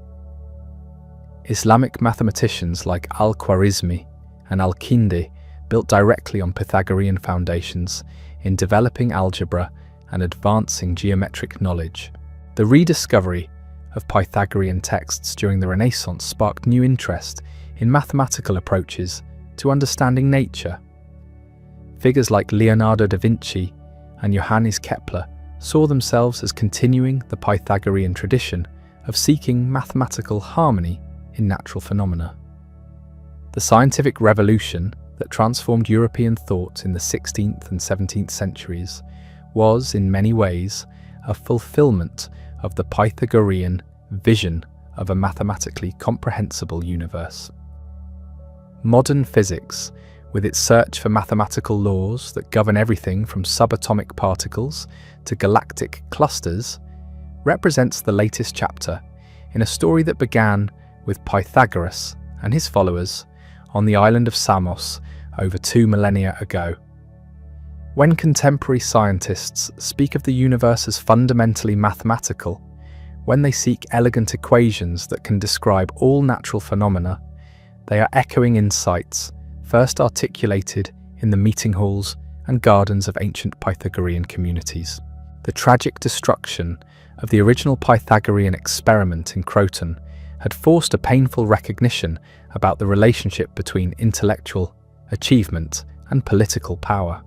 Islamic mathematicians like Al-Khwarizmi and Al-Kindi built directly on Pythagorean foundations in developing algebra and advancing geometric knowledge. The rediscovery of Pythagorean texts during the Renaissance sparked new interest in mathematical approaches to understanding nature. Figures like Leonardo da Vinci and Johannes Kepler saw themselves as continuing the Pythagorean tradition of seeking mathematical harmony in natural phenomena. The scientific revolution that transformed European thought in the 16th and 17th centuries was, in many ways, a fulfillment of the Pythagorean vision of a mathematically comprehensible universe. Modern physics, with its search for mathematical laws that govern everything from subatomic particles to galactic clusters, represents the latest chapter in a story that began with Pythagoras and his followers on the island of Samos over 2 millennia ago. When contemporary scientists speak of the universe as fundamentally mathematical, when they seek elegant equations that can describe all natural phenomena, they are echoing insights first articulated in the meeting halls and gardens of ancient Pythagorean communities. The tragic destruction of the original Pythagorean experiment in Croton had forced a painful recognition about the relationship between intellectual achievement and political power.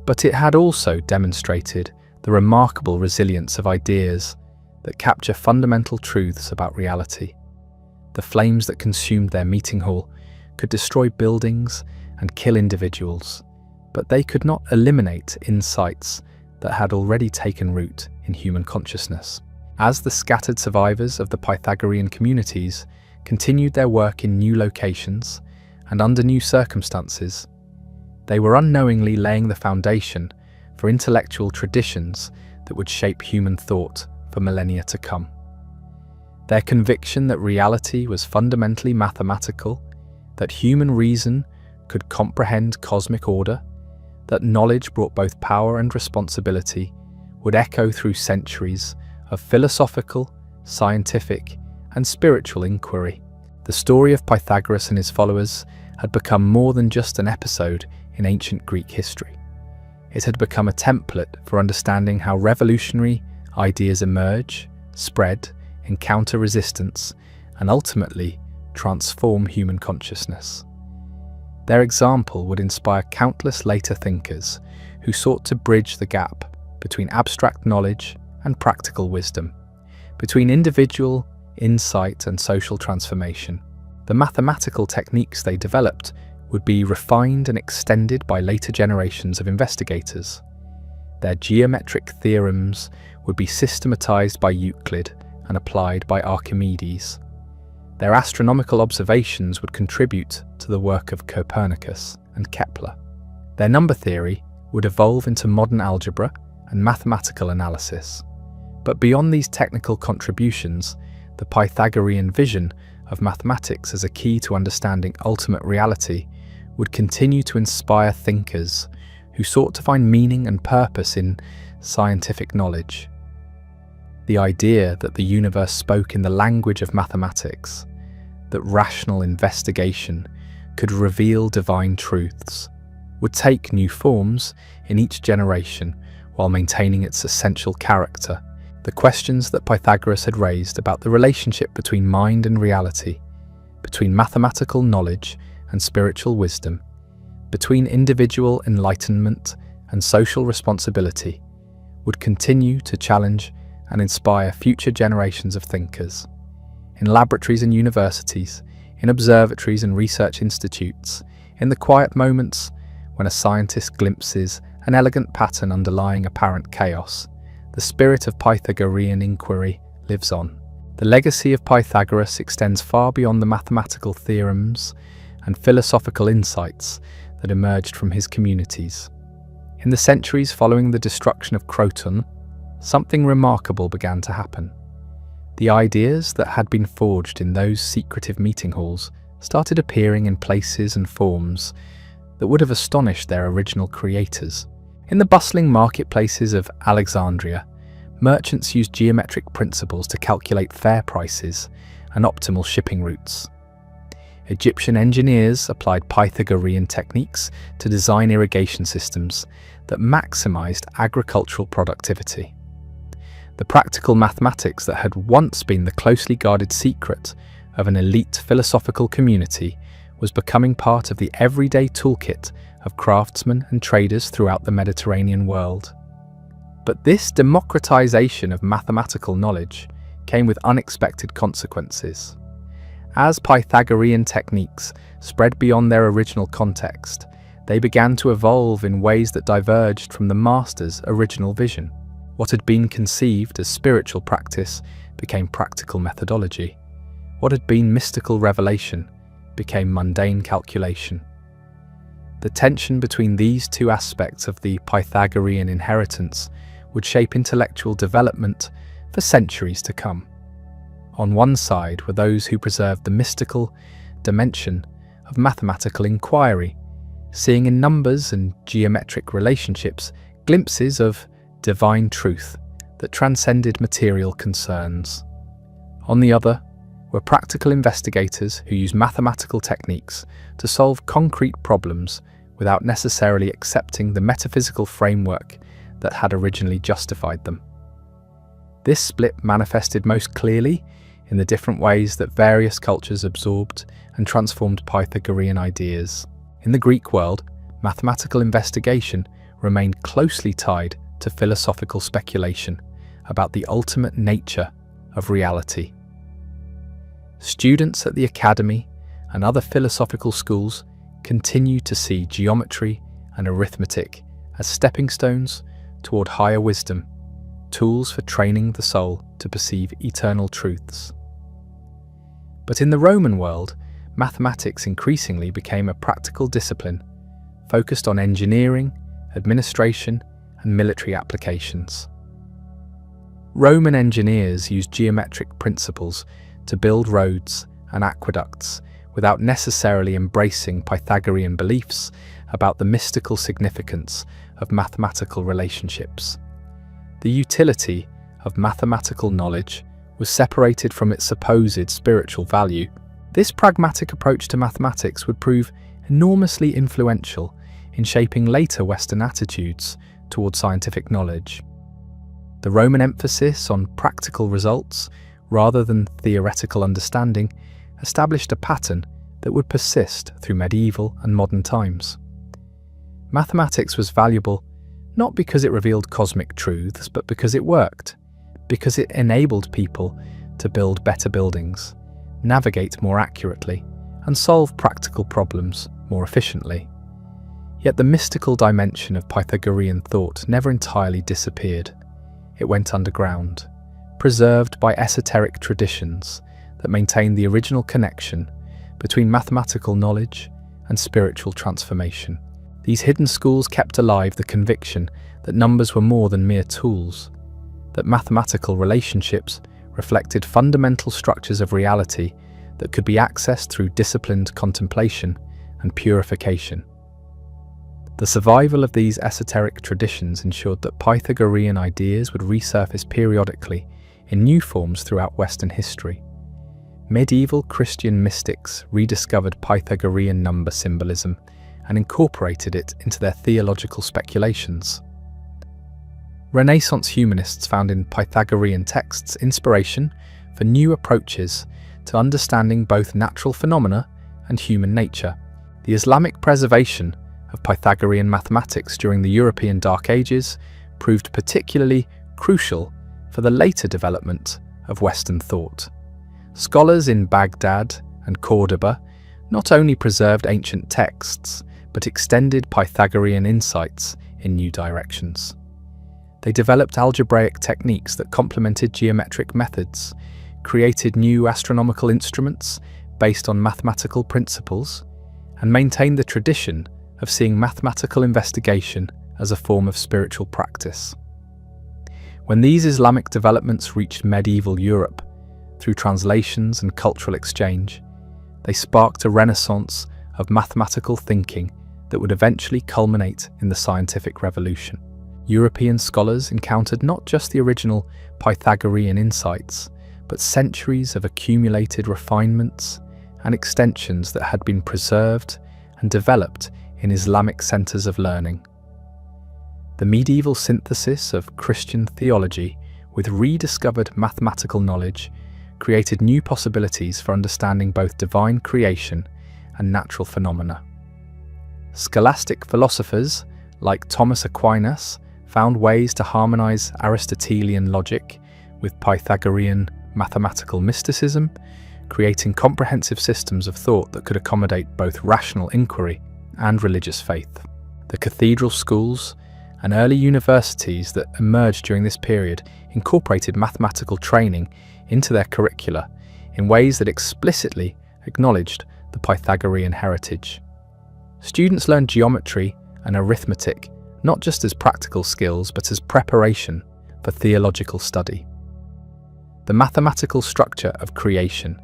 But it had also demonstrated the remarkable resilience of ideas that capture fundamental truths about reality. The flames that consumed their meeting hall could destroy buildings and kill individuals, but they could not eliminate insights that had already taken root in human consciousness. As the scattered survivors of the Pythagorean communities continued their work in new locations and under new circumstances, they were unknowingly laying the foundation for intellectual traditions that would shape human thought for millennia to come. Their conviction that reality was fundamentally mathematical, that human reason could comprehend cosmic order, that knowledge brought both power and responsibility, would echo through centuries of philosophical, scientific, and spiritual inquiry. The story of Pythagoras and his followers had become more than just an episode in ancient Greek history. It had become a template for understanding how revolutionary ideas emerge, spread, encounter resistance, and ultimately transform human consciousness. Their example would inspire countless later thinkers who sought to bridge the gap between abstract knowledge and practical wisdom, between individual insight and social transformation. The mathematical techniques they developed would be refined and extended by later generations of investigators. Their geometric theorems would be systematized by Euclid and applied by Archimedes. Their astronomical observations would contribute to the work of Copernicus and Kepler. Their number theory would evolve into modern algebra and mathematical analysis. But beyond these technical contributions, the Pythagorean vision of mathematics as a key to understanding ultimate reality would continue to inspire thinkers who sought to find meaning and purpose in scientific knowledge. The idea that the universe spoke in the language of mathematics, that rational investigation could reveal divine truths, would take new forms in each generation while maintaining its essential character. The questions that Pythagoras had raised about the relationship between mind and reality, between mathematical knowledge and spiritual wisdom, between individual enlightenment and social responsibility, would continue to challenge and inspire future generations of thinkers. In laboratories and universities, in observatories and research institutes, in the quiet moments when a scientist glimpses an elegant pattern underlying apparent chaos, the spirit of Pythagorean inquiry lives on. The legacy of Pythagoras extends far beyond the mathematical theorems and philosophical insights that emerged from his communities. In the centuries following the destruction of Croton, something remarkable began to happen. The ideas that had been forged in those secretive meeting halls started appearing in places and forms that would have astonished their original creators. In the bustling marketplaces of Alexandria, merchants used geometric principles to calculate fair prices and optimal shipping routes. Egyptian engineers applied Pythagorean techniques to design irrigation systems that maximized agricultural productivity. The practical mathematics that had once been the closely guarded secret of an elite philosophical community was becoming part of the everyday toolkit of craftsmen and traders throughout the Mediterranean world. But this democratization of mathematical knowledge came with unexpected consequences. As Pythagorean techniques spread beyond their original context, they began to evolve in ways that diverged from the master's original vision. What had been conceived as spiritual practice became practical methodology. What had been mystical revelation became mundane calculation. The tension between these two aspects of the Pythagorean inheritance would shape intellectual development for centuries to come. On one side were those who preserved the mystical dimension of mathematical inquiry, seeing in numbers and geometric relationships glimpses of divine truth that transcended material concerns. On the other were practical investigators who used mathematical techniques to solve concrete problems without necessarily accepting the metaphysical framework that had originally justified them. This split manifested most clearly in the different ways that various cultures absorbed and transformed Pythagorean ideas. In the Greek world, mathematical investigation remained closely tied to philosophical speculation about the ultimate nature of reality. Students at the academy and other philosophical schools continue to see geometry and arithmetic as stepping stones toward higher wisdom, tools for training the soul to perceive eternal truths. But in the Roman world, mathematics increasingly became a practical discipline focused on engineering, administration, and military applications. Roman engineers used geometric principles to build roads and aqueducts without necessarily embracing Pythagorean beliefs about the mystical significance of mathematical relationships. The utility of mathematical knowledge was separated from its supposed spiritual value. This pragmatic approach to mathematics would prove enormously influential in shaping later Western attitudes toward scientific knowledge. The Roman emphasis on practical results rather than theoretical understanding established a pattern that would persist through medieval and modern times. Mathematics was valuable not because it revealed cosmic truths, but because it worked, because it enabled people to build better buildings, navigate more accurately, and solve practical problems more efficiently. Yet the mystical dimension of Pythagorean thought never entirely disappeared. It went underground, preserved by esoteric traditions that maintained the original connection between mathematical knowledge and spiritual transformation. These hidden schools kept alive the conviction that numbers were more than mere tools, that mathematical relationships reflected fundamental structures of reality that could be accessed through disciplined contemplation and purification. The survival of these esoteric traditions ensured that Pythagorean ideas would resurface periodically in new forms throughout Western history. Medieval Christian mystics rediscovered Pythagorean number symbolism and incorporated it into their theological speculations. Renaissance humanists found in Pythagorean texts inspiration for new approaches to understanding both natural phenomena and human nature. The Islamic preservation of Pythagorean mathematics during the European Dark Ages proved particularly crucial for the later development of Western thought. Scholars in Baghdad and Cordoba not only preserved ancient texts, but extended Pythagorean insights in new directions. They developed algebraic techniques that complemented geometric methods, created new astronomical instruments based on mathematical principles, and maintained the tradition of seeing mathematical investigation as a form of spiritual practice. When these Islamic developments reached medieval Europe, through translations and cultural exchange, they sparked a renaissance of mathematical thinking that would eventually culminate in the scientific revolution. European scholars encountered not just the original Pythagorean insights, but centuries of accumulated refinements and extensions that had been preserved and developed in Islamic centers of learning. The medieval synthesis of Christian theology with rediscovered mathematical knowledge created new possibilities for understanding both divine creation and natural phenomena. Scholastic philosophers like Thomas Aquinas found ways to harmonize Aristotelian logic with Pythagorean mathematical mysticism, creating comprehensive systems of thought that could accommodate both rational inquiry and religious faith. The cathedral schools and early universities that emerged during this period incorporated mathematical training into their curricula in ways that explicitly acknowledged the Pythagorean heritage. Students learned geometry and arithmetic not just as practical skills, but as preparation for theological study. The mathematical structure of creation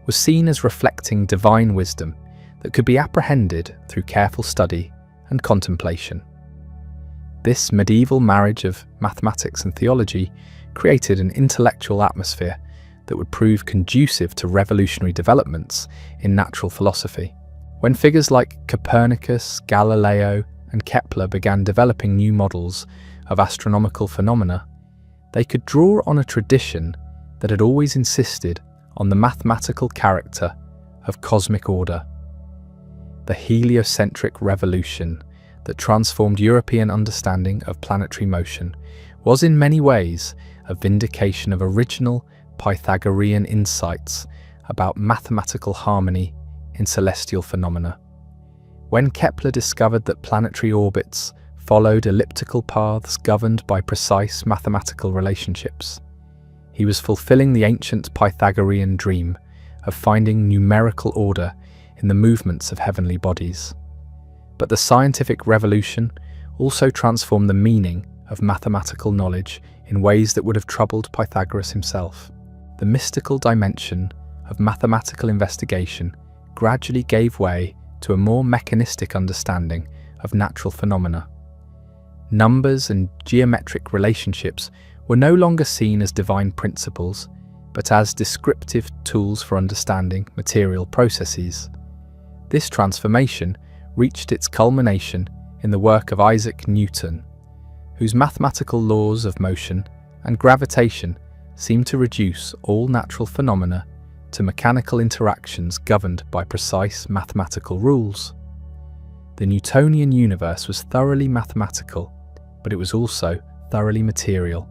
was seen as reflecting divine wisdom that could be apprehended through careful study and contemplation. This medieval marriage of mathematics and theology created an intellectual atmosphere that would prove conducive to revolutionary developments in natural philosophy. When figures like Copernicus, Galileo, and Kepler began developing new models of astronomical phenomena, they could draw on a tradition that had always insisted on the mathematical character of cosmic order. The heliocentric revolution that transformed European understanding of planetary motion was in many ways a vindication of original Pythagorean insights about mathematical harmony in celestial phenomena. When Kepler discovered that planetary orbits followed elliptical paths governed by precise mathematical relationships, he was fulfilling the ancient Pythagorean dream of finding numerical order in the movements of heavenly bodies. But the scientific revolution also transformed the meaning of mathematical knowledge in ways that would have troubled Pythagoras himself. The mystical dimension of mathematical investigation gradually gave way to a more mechanistic understanding of natural phenomena. Numbers and geometric relationships were no longer seen as divine principles, but as descriptive tools for understanding material processes. This transformation reached its culmination in the work of Isaac Newton, whose mathematical laws of motion and gravitation seem to reduce all natural phenomena to mechanical interactions governed by precise mathematical rules. The Newtonian universe was thoroughly mathematical, but it was also thoroughly material.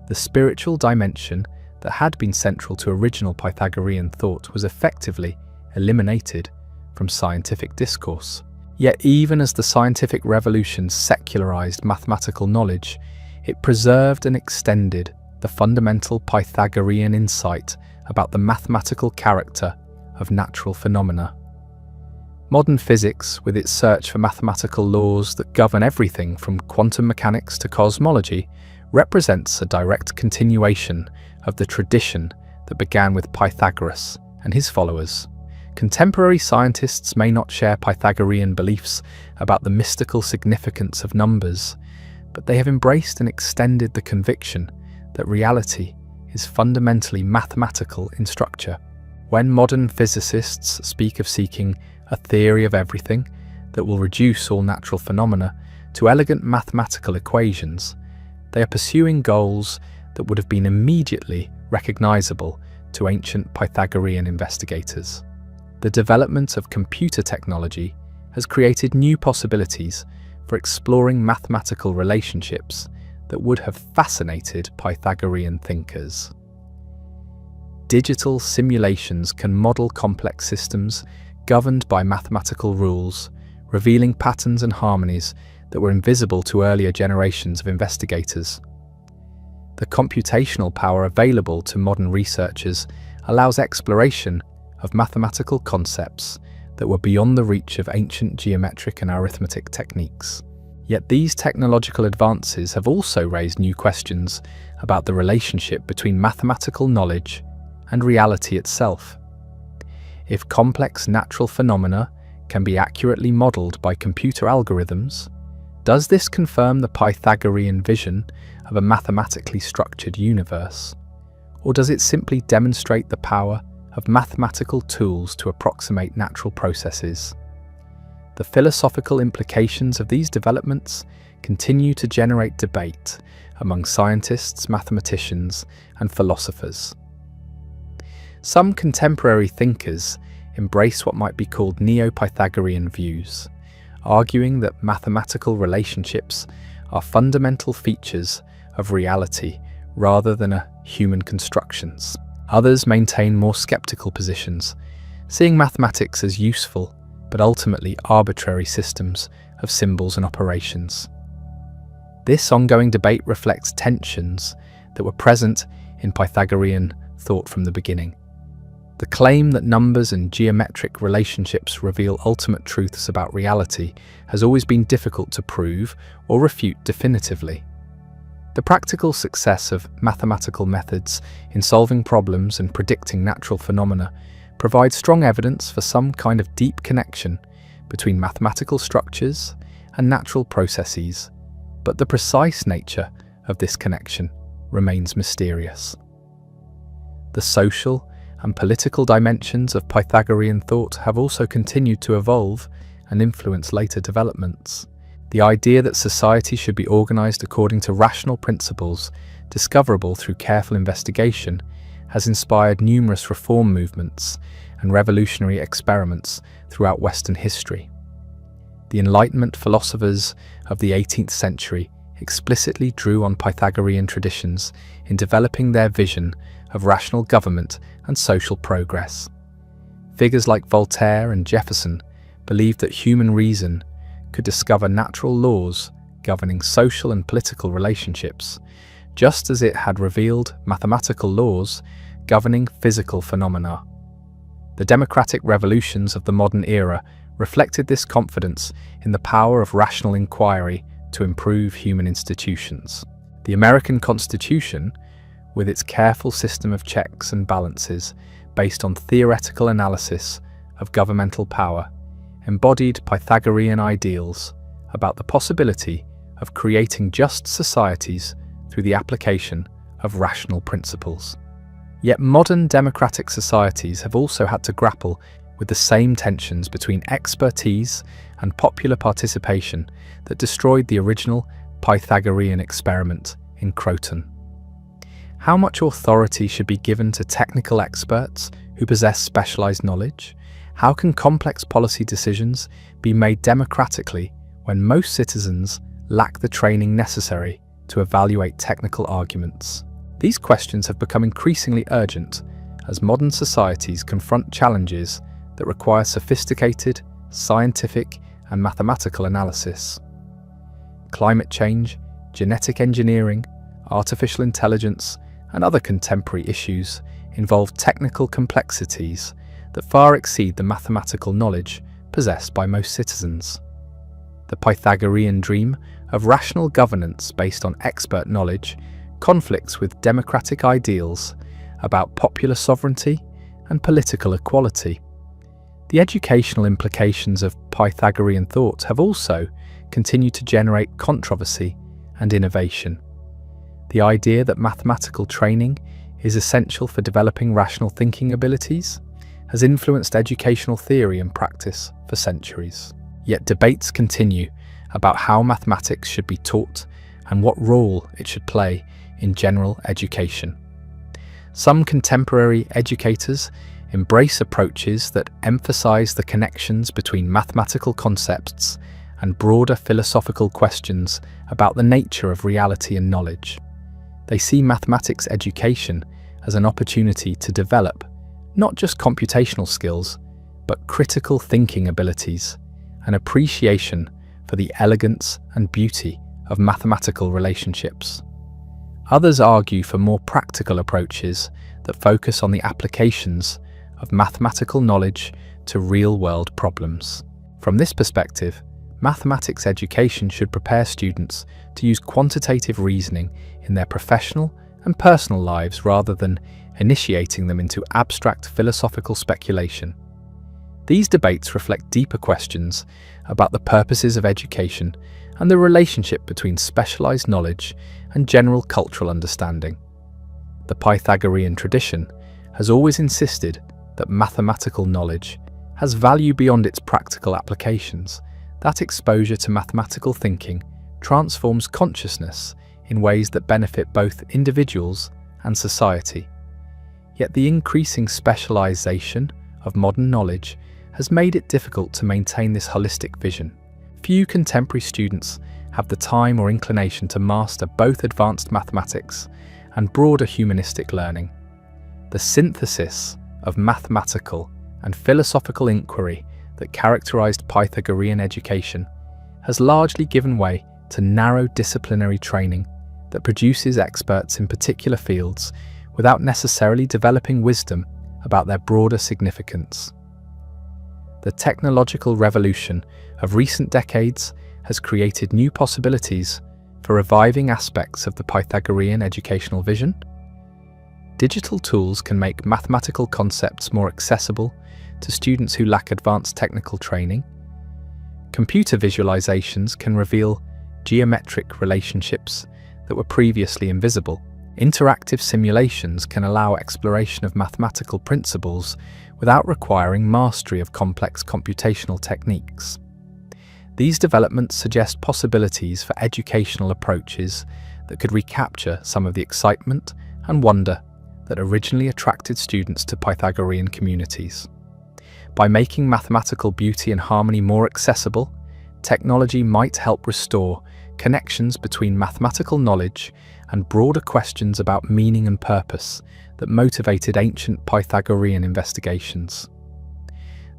The spiritual dimension that had been central to original Pythagorean thought was effectively eliminated from scientific discourse. Yet even as the scientific revolution secularized mathematical knowledge, it preserved and extended the fundamental Pythagorean insight about the mathematical character of natural phenomena. Modern physics, with its search for mathematical laws that govern everything from quantum mechanics to cosmology, represents a direct continuation of the tradition that began with Pythagoras and his followers. Contemporary scientists may not share Pythagorean beliefs about the mystical significance of numbers, but they have embraced and extended the conviction that reality is fundamentally mathematical in structure. When modern physicists speak of seeking a theory of everything that will reduce all natural phenomena to elegant mathematical equations, they are pursuing goals that would have been immediately recognizable to ancient Pythagorean investigators. The development of computer technology has created new possibilities for exploring mathematical relationships that would have fascinated Pythagorean thinkers. Digital simulations can model complex systems governed by mathematical rules, revealing patterns and harmonies that were invisible to earlier generations of investigators. The computational power available to modern researchers allows exploration of mathematical concepts that were beyond the reach of ancient geometric and arithmetic techniques. Yet these technological advances have also raised new questions about the relationship between mathematical knowledge and reality itself. If complex natural phenomena can be accurately modeled by computer algorithms, does this confirm the Pythagorean vision of a mathematically structured universe? Or does it simply demonstrate the power of mathematical tools to approximate natural processes? The philosophical implications of these developments continue to generate debate among scientists, mathematicians, and philosophers. Some contemporary thinkers embrace what might be called neo-Pythagorean views, arguing that mathematical relationships are fundamental features of reality rather than human constructions. Others maintain more skeptical positions, seeing mathematics as useful but ultimately arbitrary systems of symbols and operations. This ongoing debate reflects tensions that were present in Pythagorean thought from the beginning. The claim that numbers and geometric relationships reveal ultimate truths about reality has always been difficult to prove or refute definitively. The practical success of mathematical methods in solving problems and predicting natural phenomena provides strong evidence for some kind of deep connection between mathematical structures and natural processes, but the precise nature of this connection remains mysterious. The social and political dimensions of Pythagorean thought have also continued to evolve and influence later developments. The idea that society should be organized according to rational principles, discoverable through careful investigation, has inspired numerous reform movements and revolutionary experiments throughout Western history. The Enlightenment philosophers of the 18th century explicitly drew on Pythagorean traditions in developing their vision of rational government and social progress. Figures like Voltaire and Jefferson believed that human reason could discover natural laws governing social and political relationships, just as it had revealed mathematical laws governing physical phenomena. The democratic revolutions of the modern era reflected this confidence in the power of rational inquiry to improve human institutions. The American Constitution, with its careful system of checks and balances based on theoretical analysis of governmental power, embodied Pythagorean ideals about the possibility of creating just societies through the application of rational principles. Yet modern democratic societies have also had to grapple with the same tensions between expertise and popular participation that destroyed the original Pythagorean experiment in Croton. How much authority should be given to technical experts who possess specialized knowledge? How can complex policy decisions be made democratically when most citizens lack the training necessary to evaluate technical arguments? These questions have become increasingly urgent as modern societies confront challenges that require sophisticated, scientific, and mathematical analysis. Climate change, genetic engineering, artificial intelligence, and other contemporary issues involve technical complexities that far exceed the mathematical knowledge possessed by most citizens. The Pythagorean dream of rational governance based on expert knowledge conflicts with democratic ideals about popular sovereignty and political equality. The educational implications of Pythagorean thought have also continued to generate controversy and innovation. The idea that mathematical training is essential for developing rational thinking abilities has influenced educational theory and practice for centuries. Yet debates continue about how mathematics should be taught and what role it should play in general education. Some contemporary educators embrace approaches that emphasize the connections between mathematical concepts and broader philosophical questions about the nature of reality and knowledge. They see mathematics education as an opportunity to develop not just computational skills, but critical thinking abilities, an appreciation for the elegance and beauty of mathematical relationships. Others argue for more practical approaches that focus on the applications of mathematical knowledge to real-world problems. From this perspective, mathematics education should prepare students to use quantitative reasoning in their professional and personal lives rather than initiating them into abstract philosophical speculation. These debates reflect deeper questions about the purposes of education and the relationship between specialized knowledge and general cultural understanding. The Pythagorean tradition has always insisted that mathematical knowledge has value beyond its practical applications. That exposure to mathematical thinking transforms consciousness in ways that benefit both individuals and society. Yet the increasing specialization of modern knowledge has made it difficult to maintain this holistic vision. Few contemporary students have the time or inclination to master both advanced mathematics and broader humanistic learning. The synthesis of mathematical and philosophical inquiry that characterized Pythagorean education has largely given way to narrow disciplinary training that produces experts in particular fields without necessarily developing wisdom about their broader significance. The technological revolution of recent decades has created new possibilities for reviving aspects of the Pythagorean educational vision. Digital tools can make mathematical concepts more accessible to students who lack advanced technical training. Computer visualizations can reveal geometric relationships that were previously invisible. Interactive simulations can allow exploration of mathematical principles without requiring mastery of complex computational techniques. These developments suggest possibilities for educational approaches that could recapture some of the excitement and wonder that originally attracted students to Pythagorean communities. By making mathematical beauty and harmony more accessible, technology might help restore connections between mathematical knowledge and broader questions about meaning and purpose that motivated ancient Pythagorean investigations.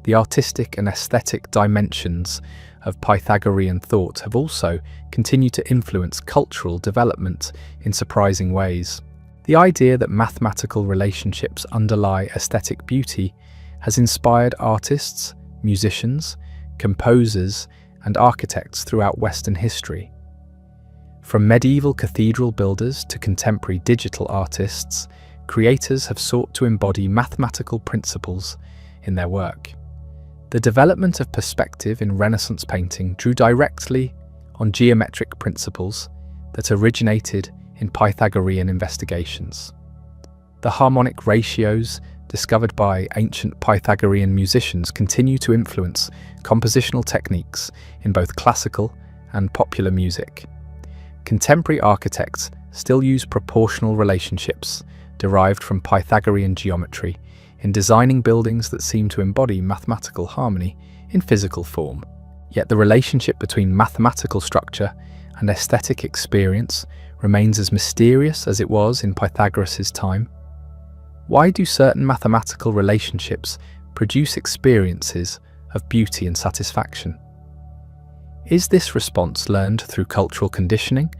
The artistic and aesthetic dimensions of Pythagorean thought have also continued to influence cultural development in surprising ways. The idea that mathematical relationships underlie aesthetic beauty has inspired artists, musicians, composers, and architects throughout Western history. From medieval cathedral builders to contemporary digital artists, creators have sought to embody mathematical principles in their work. The development of perspective in Renaissance painting drew directly on geometric principles that originated in Pythagorean investigations. The harmonic ratios, discovered by ancient Pythagorean musicians, continue to influence compositional techniques in both classical and popular music. Contemporary architects still use proportional relationships derived from Pythagorean geometry in designing buildings that seem to embody mathematical harmony in physical form. Yet the relationship between mathematical structure and aesthetic experience remains as mysterious as it was in Pythagoras' time. Why do certain mathematical relationships produce experiences of beauty and satisfaction? Is this response learned through cultural conditioning,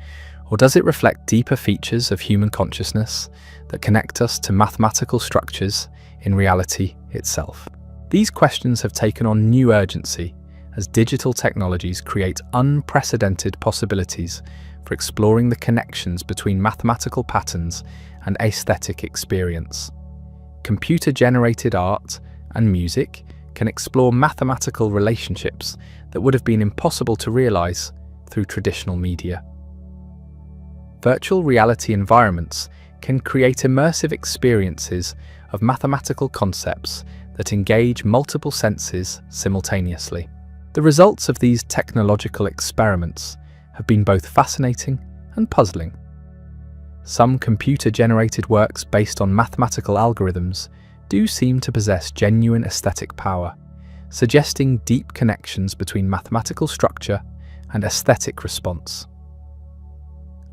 or does it reflect deeper features of human consciousness that connect us to mathematical structures in reality itself? These questions have taken on new urgency as digital technologies create unprecedented possibilities for exploring the connections between mathematical patterns and aesthetic experience. Computer-generated art and music can explore mathematical relationships that would have been impossible to realize through traditional media. Virtual reality environments can create immersive experiences of mathematical concepts that engage multiple senses simultaneously. The results of these technological experiments have been both fascinating and puzzling. Some computer-generated works based on mathematical algorithms do seem to possess genuine aesthetic power, suggesting deep connections between mathematical structure and aesthetic response.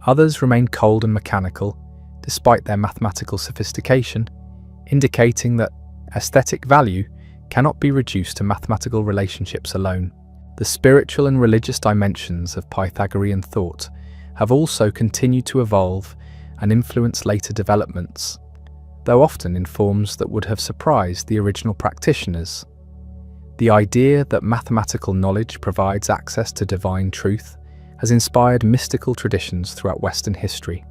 Others remain cold and mechanical, despite their mathematical sophistication, indicating that aesthetic value cannot be reduced to mathematical relationships alone. The spiritual and religious dimensions of Pythagorean thought have also continued to evolve and influence later developments, though often in forms that would have surprised the original practitioners. The idea that mathematical knowledge provides access to divine truth has inspired mystical traditions throughout Western history,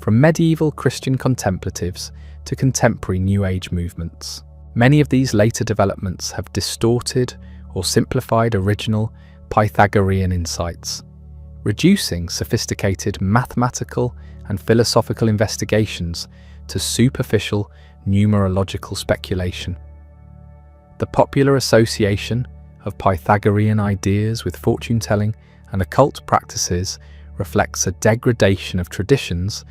from medieval Christian contemplatives to contemporary New Age movements. Many of these later developments have distorted or simplified original Pythagorean insights, reducing sophisticated mathematical and philosophical investigations to superficial numerological speculation. The popular association of Pythagorean ideas with fortune-telling and occult practices reflects a degradation of traditions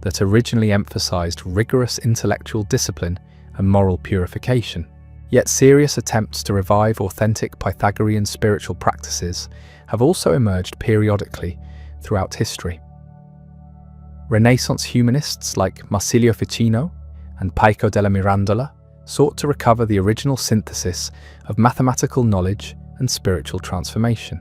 that originally emphasized rigorous intellectual discipline and moral purification. Yet serious attempts to revive authentic Pythagorean spiritual practices have also emerged periodically throughout history. Renaissance humanists like Marsilio Ficino and Pico della Mirandola sought to recover the original synthesis of mathematical knowledge and spiritual transformation.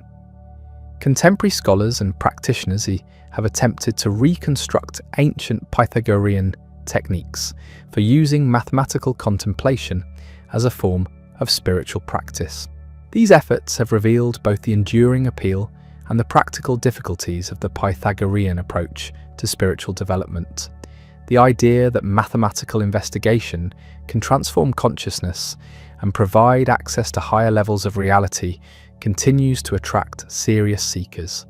Contemporary scholars and practitioners have attempted to reconstruct ancient Pythagorean techniques for using mathematical contemplation as a form of spiritual practice. These efforts have revealed both the enduring appeal and the practical difficulties of the Pythagorean approach to spiritual development. The idea that mathematical investigation can transform consciousness and provide access to higher levels of reality continues to attract serious seekers.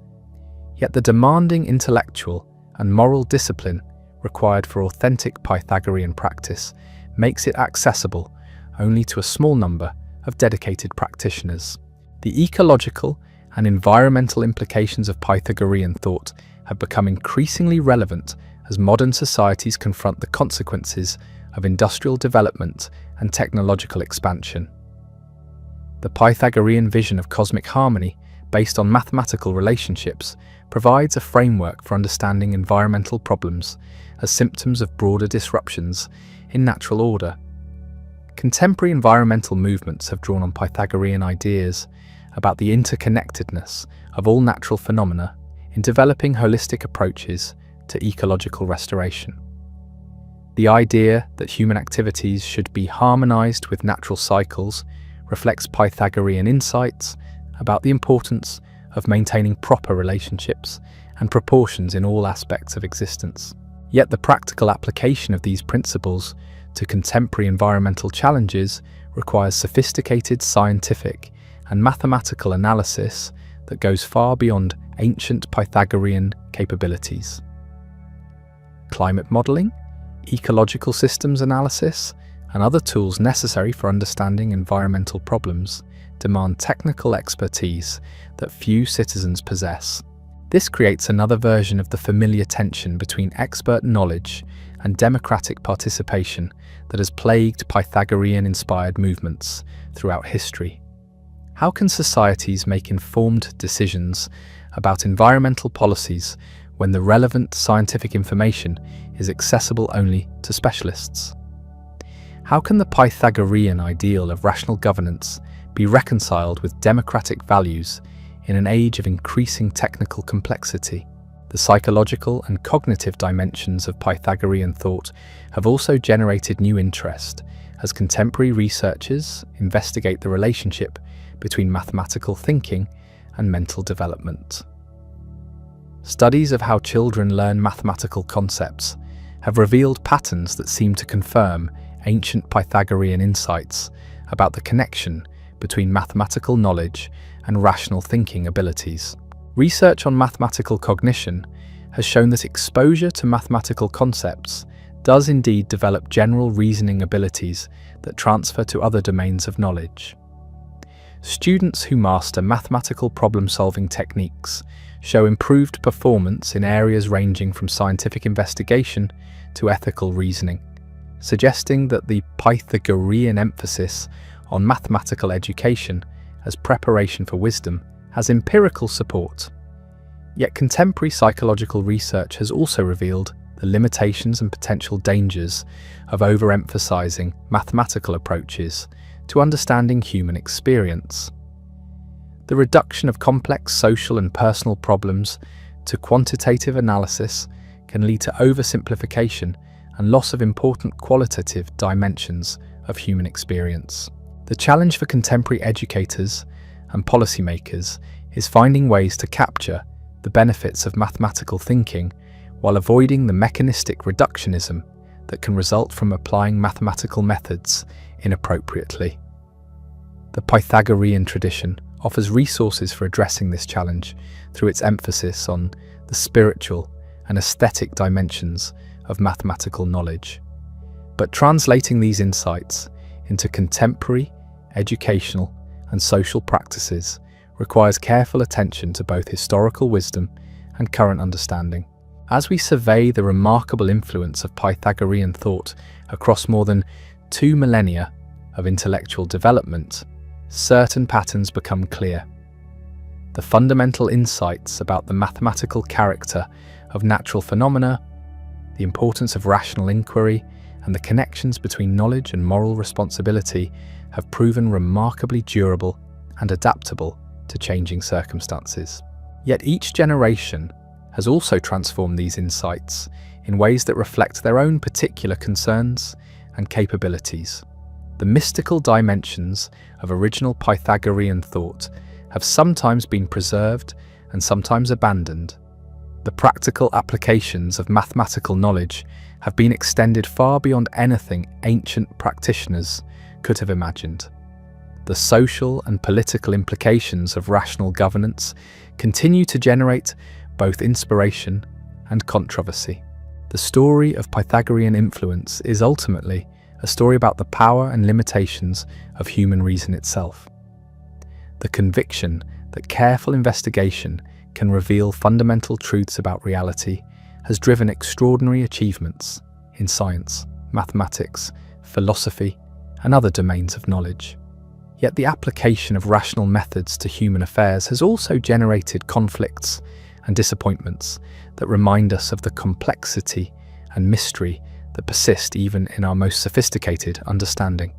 Yet the demanding intellectual and moral discipline required for authentic Pythagorean practice makes it accessible only to a small number of dedicated practitioners. The ecological and environmental implications of Pythagorean thought have become increasingly relevant as modern societies confront the consequences of industrial development and technological expansion. The Pythagorean vision of cosmic harmony, based on mathematical relationships, provides a framework for understanding environmental problems as symptoms of broader disruptions in natural order. Contemporary environmental movements have drawn on Pythagorean ideas about the interconnectedness of all natural phenomena in developing holistic approaches to ecological restoration. The idea that human activities should be harmonized with natural cycles reflects Pythagorean insights about the importance of maintaining proper relationships and proportions in all aspects of existence. Yet the practical application of these principles to contemporary environmental challenges requires sophisticated scientific and mathematical analysis that goes far beyond ancient Pythagorean capabilities. Climate modeling, ecological systems analysis, and other tools necessary for understanding environmental problems demand technical expertise that few citizens possess. This creates another version of the familiar tension between expert knowledge and democratic participation that has plagued Pythagorean-inspired movements throughout history. How can societies make informed decisions about environmental policies when the relevant scientific information is accessible only to specialists? How can the Pythagorean ideal of rational governance be reconciled with democratic values in an age of increasing technical complexity? The psychological and cognitive dimensions of Pythagorean thought have also generated new interest as contemporary researchers investigate the relationship between mathematical thinking and mental development. Studies of how children learn mathematical concepts have revealed patterns that seem to confirm ancient Pythagorean insights about the connection between mathematical knowledge and rational thinking abilities. Research on mathematical cognition has shown that exposure to mathematical concepts does indeed develop general reasoning abilities that transfer to other domains of knowledge. Students who master mathematical problem-solving techniques show improved performance in areas ranging from scientific investigation to ethical reasoning, suggesting that the Pythagorean emphasis on mathematical education as preparation for wisdom has empirical support. Yet contemporary psychological research has also revealed the limitations and potential dangers of overemphasizing mathematical approaches to understanding human experience. The reduction of complex social and personal problems to quantitative analysis can lead to oversimplification and loss of important qualitative dimensions of human experience. The challenge for contemporary educators and policymakers is finding ways to capture the benefits of mathematical thinking while avoiding the mechanistic reductionism that can result from applying mathematical methods inappropriately. The Pythagorean tradition offers resources for addressing this challenge through its emphasis on the spiritual and aesthetic dimensions of mathematical knowledge. But translating these insights into contemporary, educational, and social practices requires careful attention to both historical wisdom and current understanding. As we survey the remarkable influence of Pythagorean thought across more than 2 millennia of intellectual development, certain patterns become clear. The fundamental insights about the mathematical character of natural phenomena, the importance of rational inquiry, and the connections between knowledge and moral responsibility have proven remarkably durable and adaptable to changing circumstances. Yet each generation has also transformed these insights in ways that reflect their own particular concerns and capabilities. The mystical dimensions of original Pythagorean thought have sometimes been preserved and sometimes abandoned. The practical applications of mathematical knowledge have been extended far beyond anything ancient practitioners could have imagined. The social and political implications of rational governance continue to generate both inspiration and controversy. The story of Pythagorean influence is ultimately a story about the power and limitations of human reason itself. The conviction that careful investigation can reveal fundamental truths about reality has driven extraordinary achievements in science, mathematics, philosophy, and other domains of knowledge. Yet the application of rational methods to human affairs has also generated conflicts and disappointments that remind us of the complexity and mystery that persist even in our most sophisticated understanding.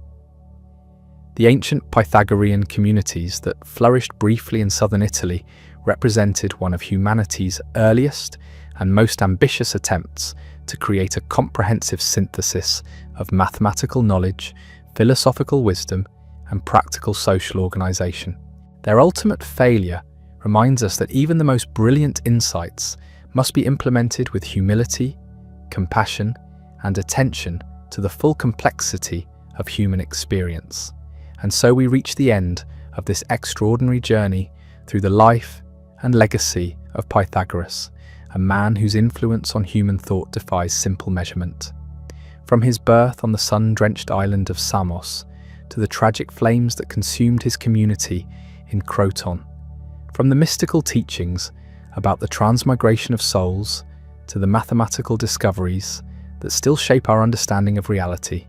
The ancient Pythagorean communities that flourished briefly in southern Italy represented one of humanity's earliest and most ambitious attempts to create a comprehensive synthesis of mathematical knowledge, philosophical wisdom, and practical social organization. Their ultimate failure reminds us that even the most brilliant insights must be implemented with humility, compassion, and attention to the full complexity of human experience. And so we reach the end of this extraordinary journey through the life and legacy of Pythagoras, a man whose influence on human thought defies simple measurement. From his birth on the sun-drenched island of Samos to the tragic flames that consumed his community in Croton, from the mystical teachings about the transmigration of souls to the mathematical discoveries that still shape our understanding of reality,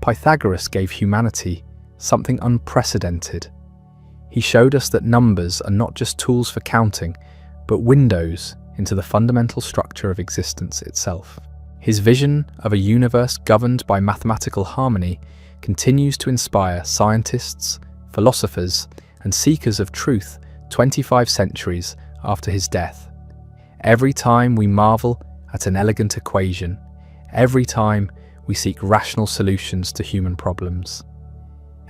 Pythagoras gave humanity something unprecedented. He showed us that numbers are not just tools for counting, but windows into the fundamental structure of existence itself. His vision of a universe governed by mathematical harmony continues to inspire scientists, philosophers, and seekers of truth 25 centuries after his death. Every time we marvel at an elegant equation, every time we seek rational solutions to human problems,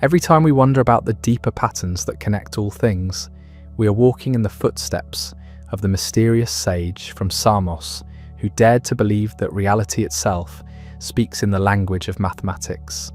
every time we wonder about the deeper patterns that connect all things, we are walking in the footsteps of the mysterious sage from Samos who dared to believe that reality itself speaks in the language of mathematics.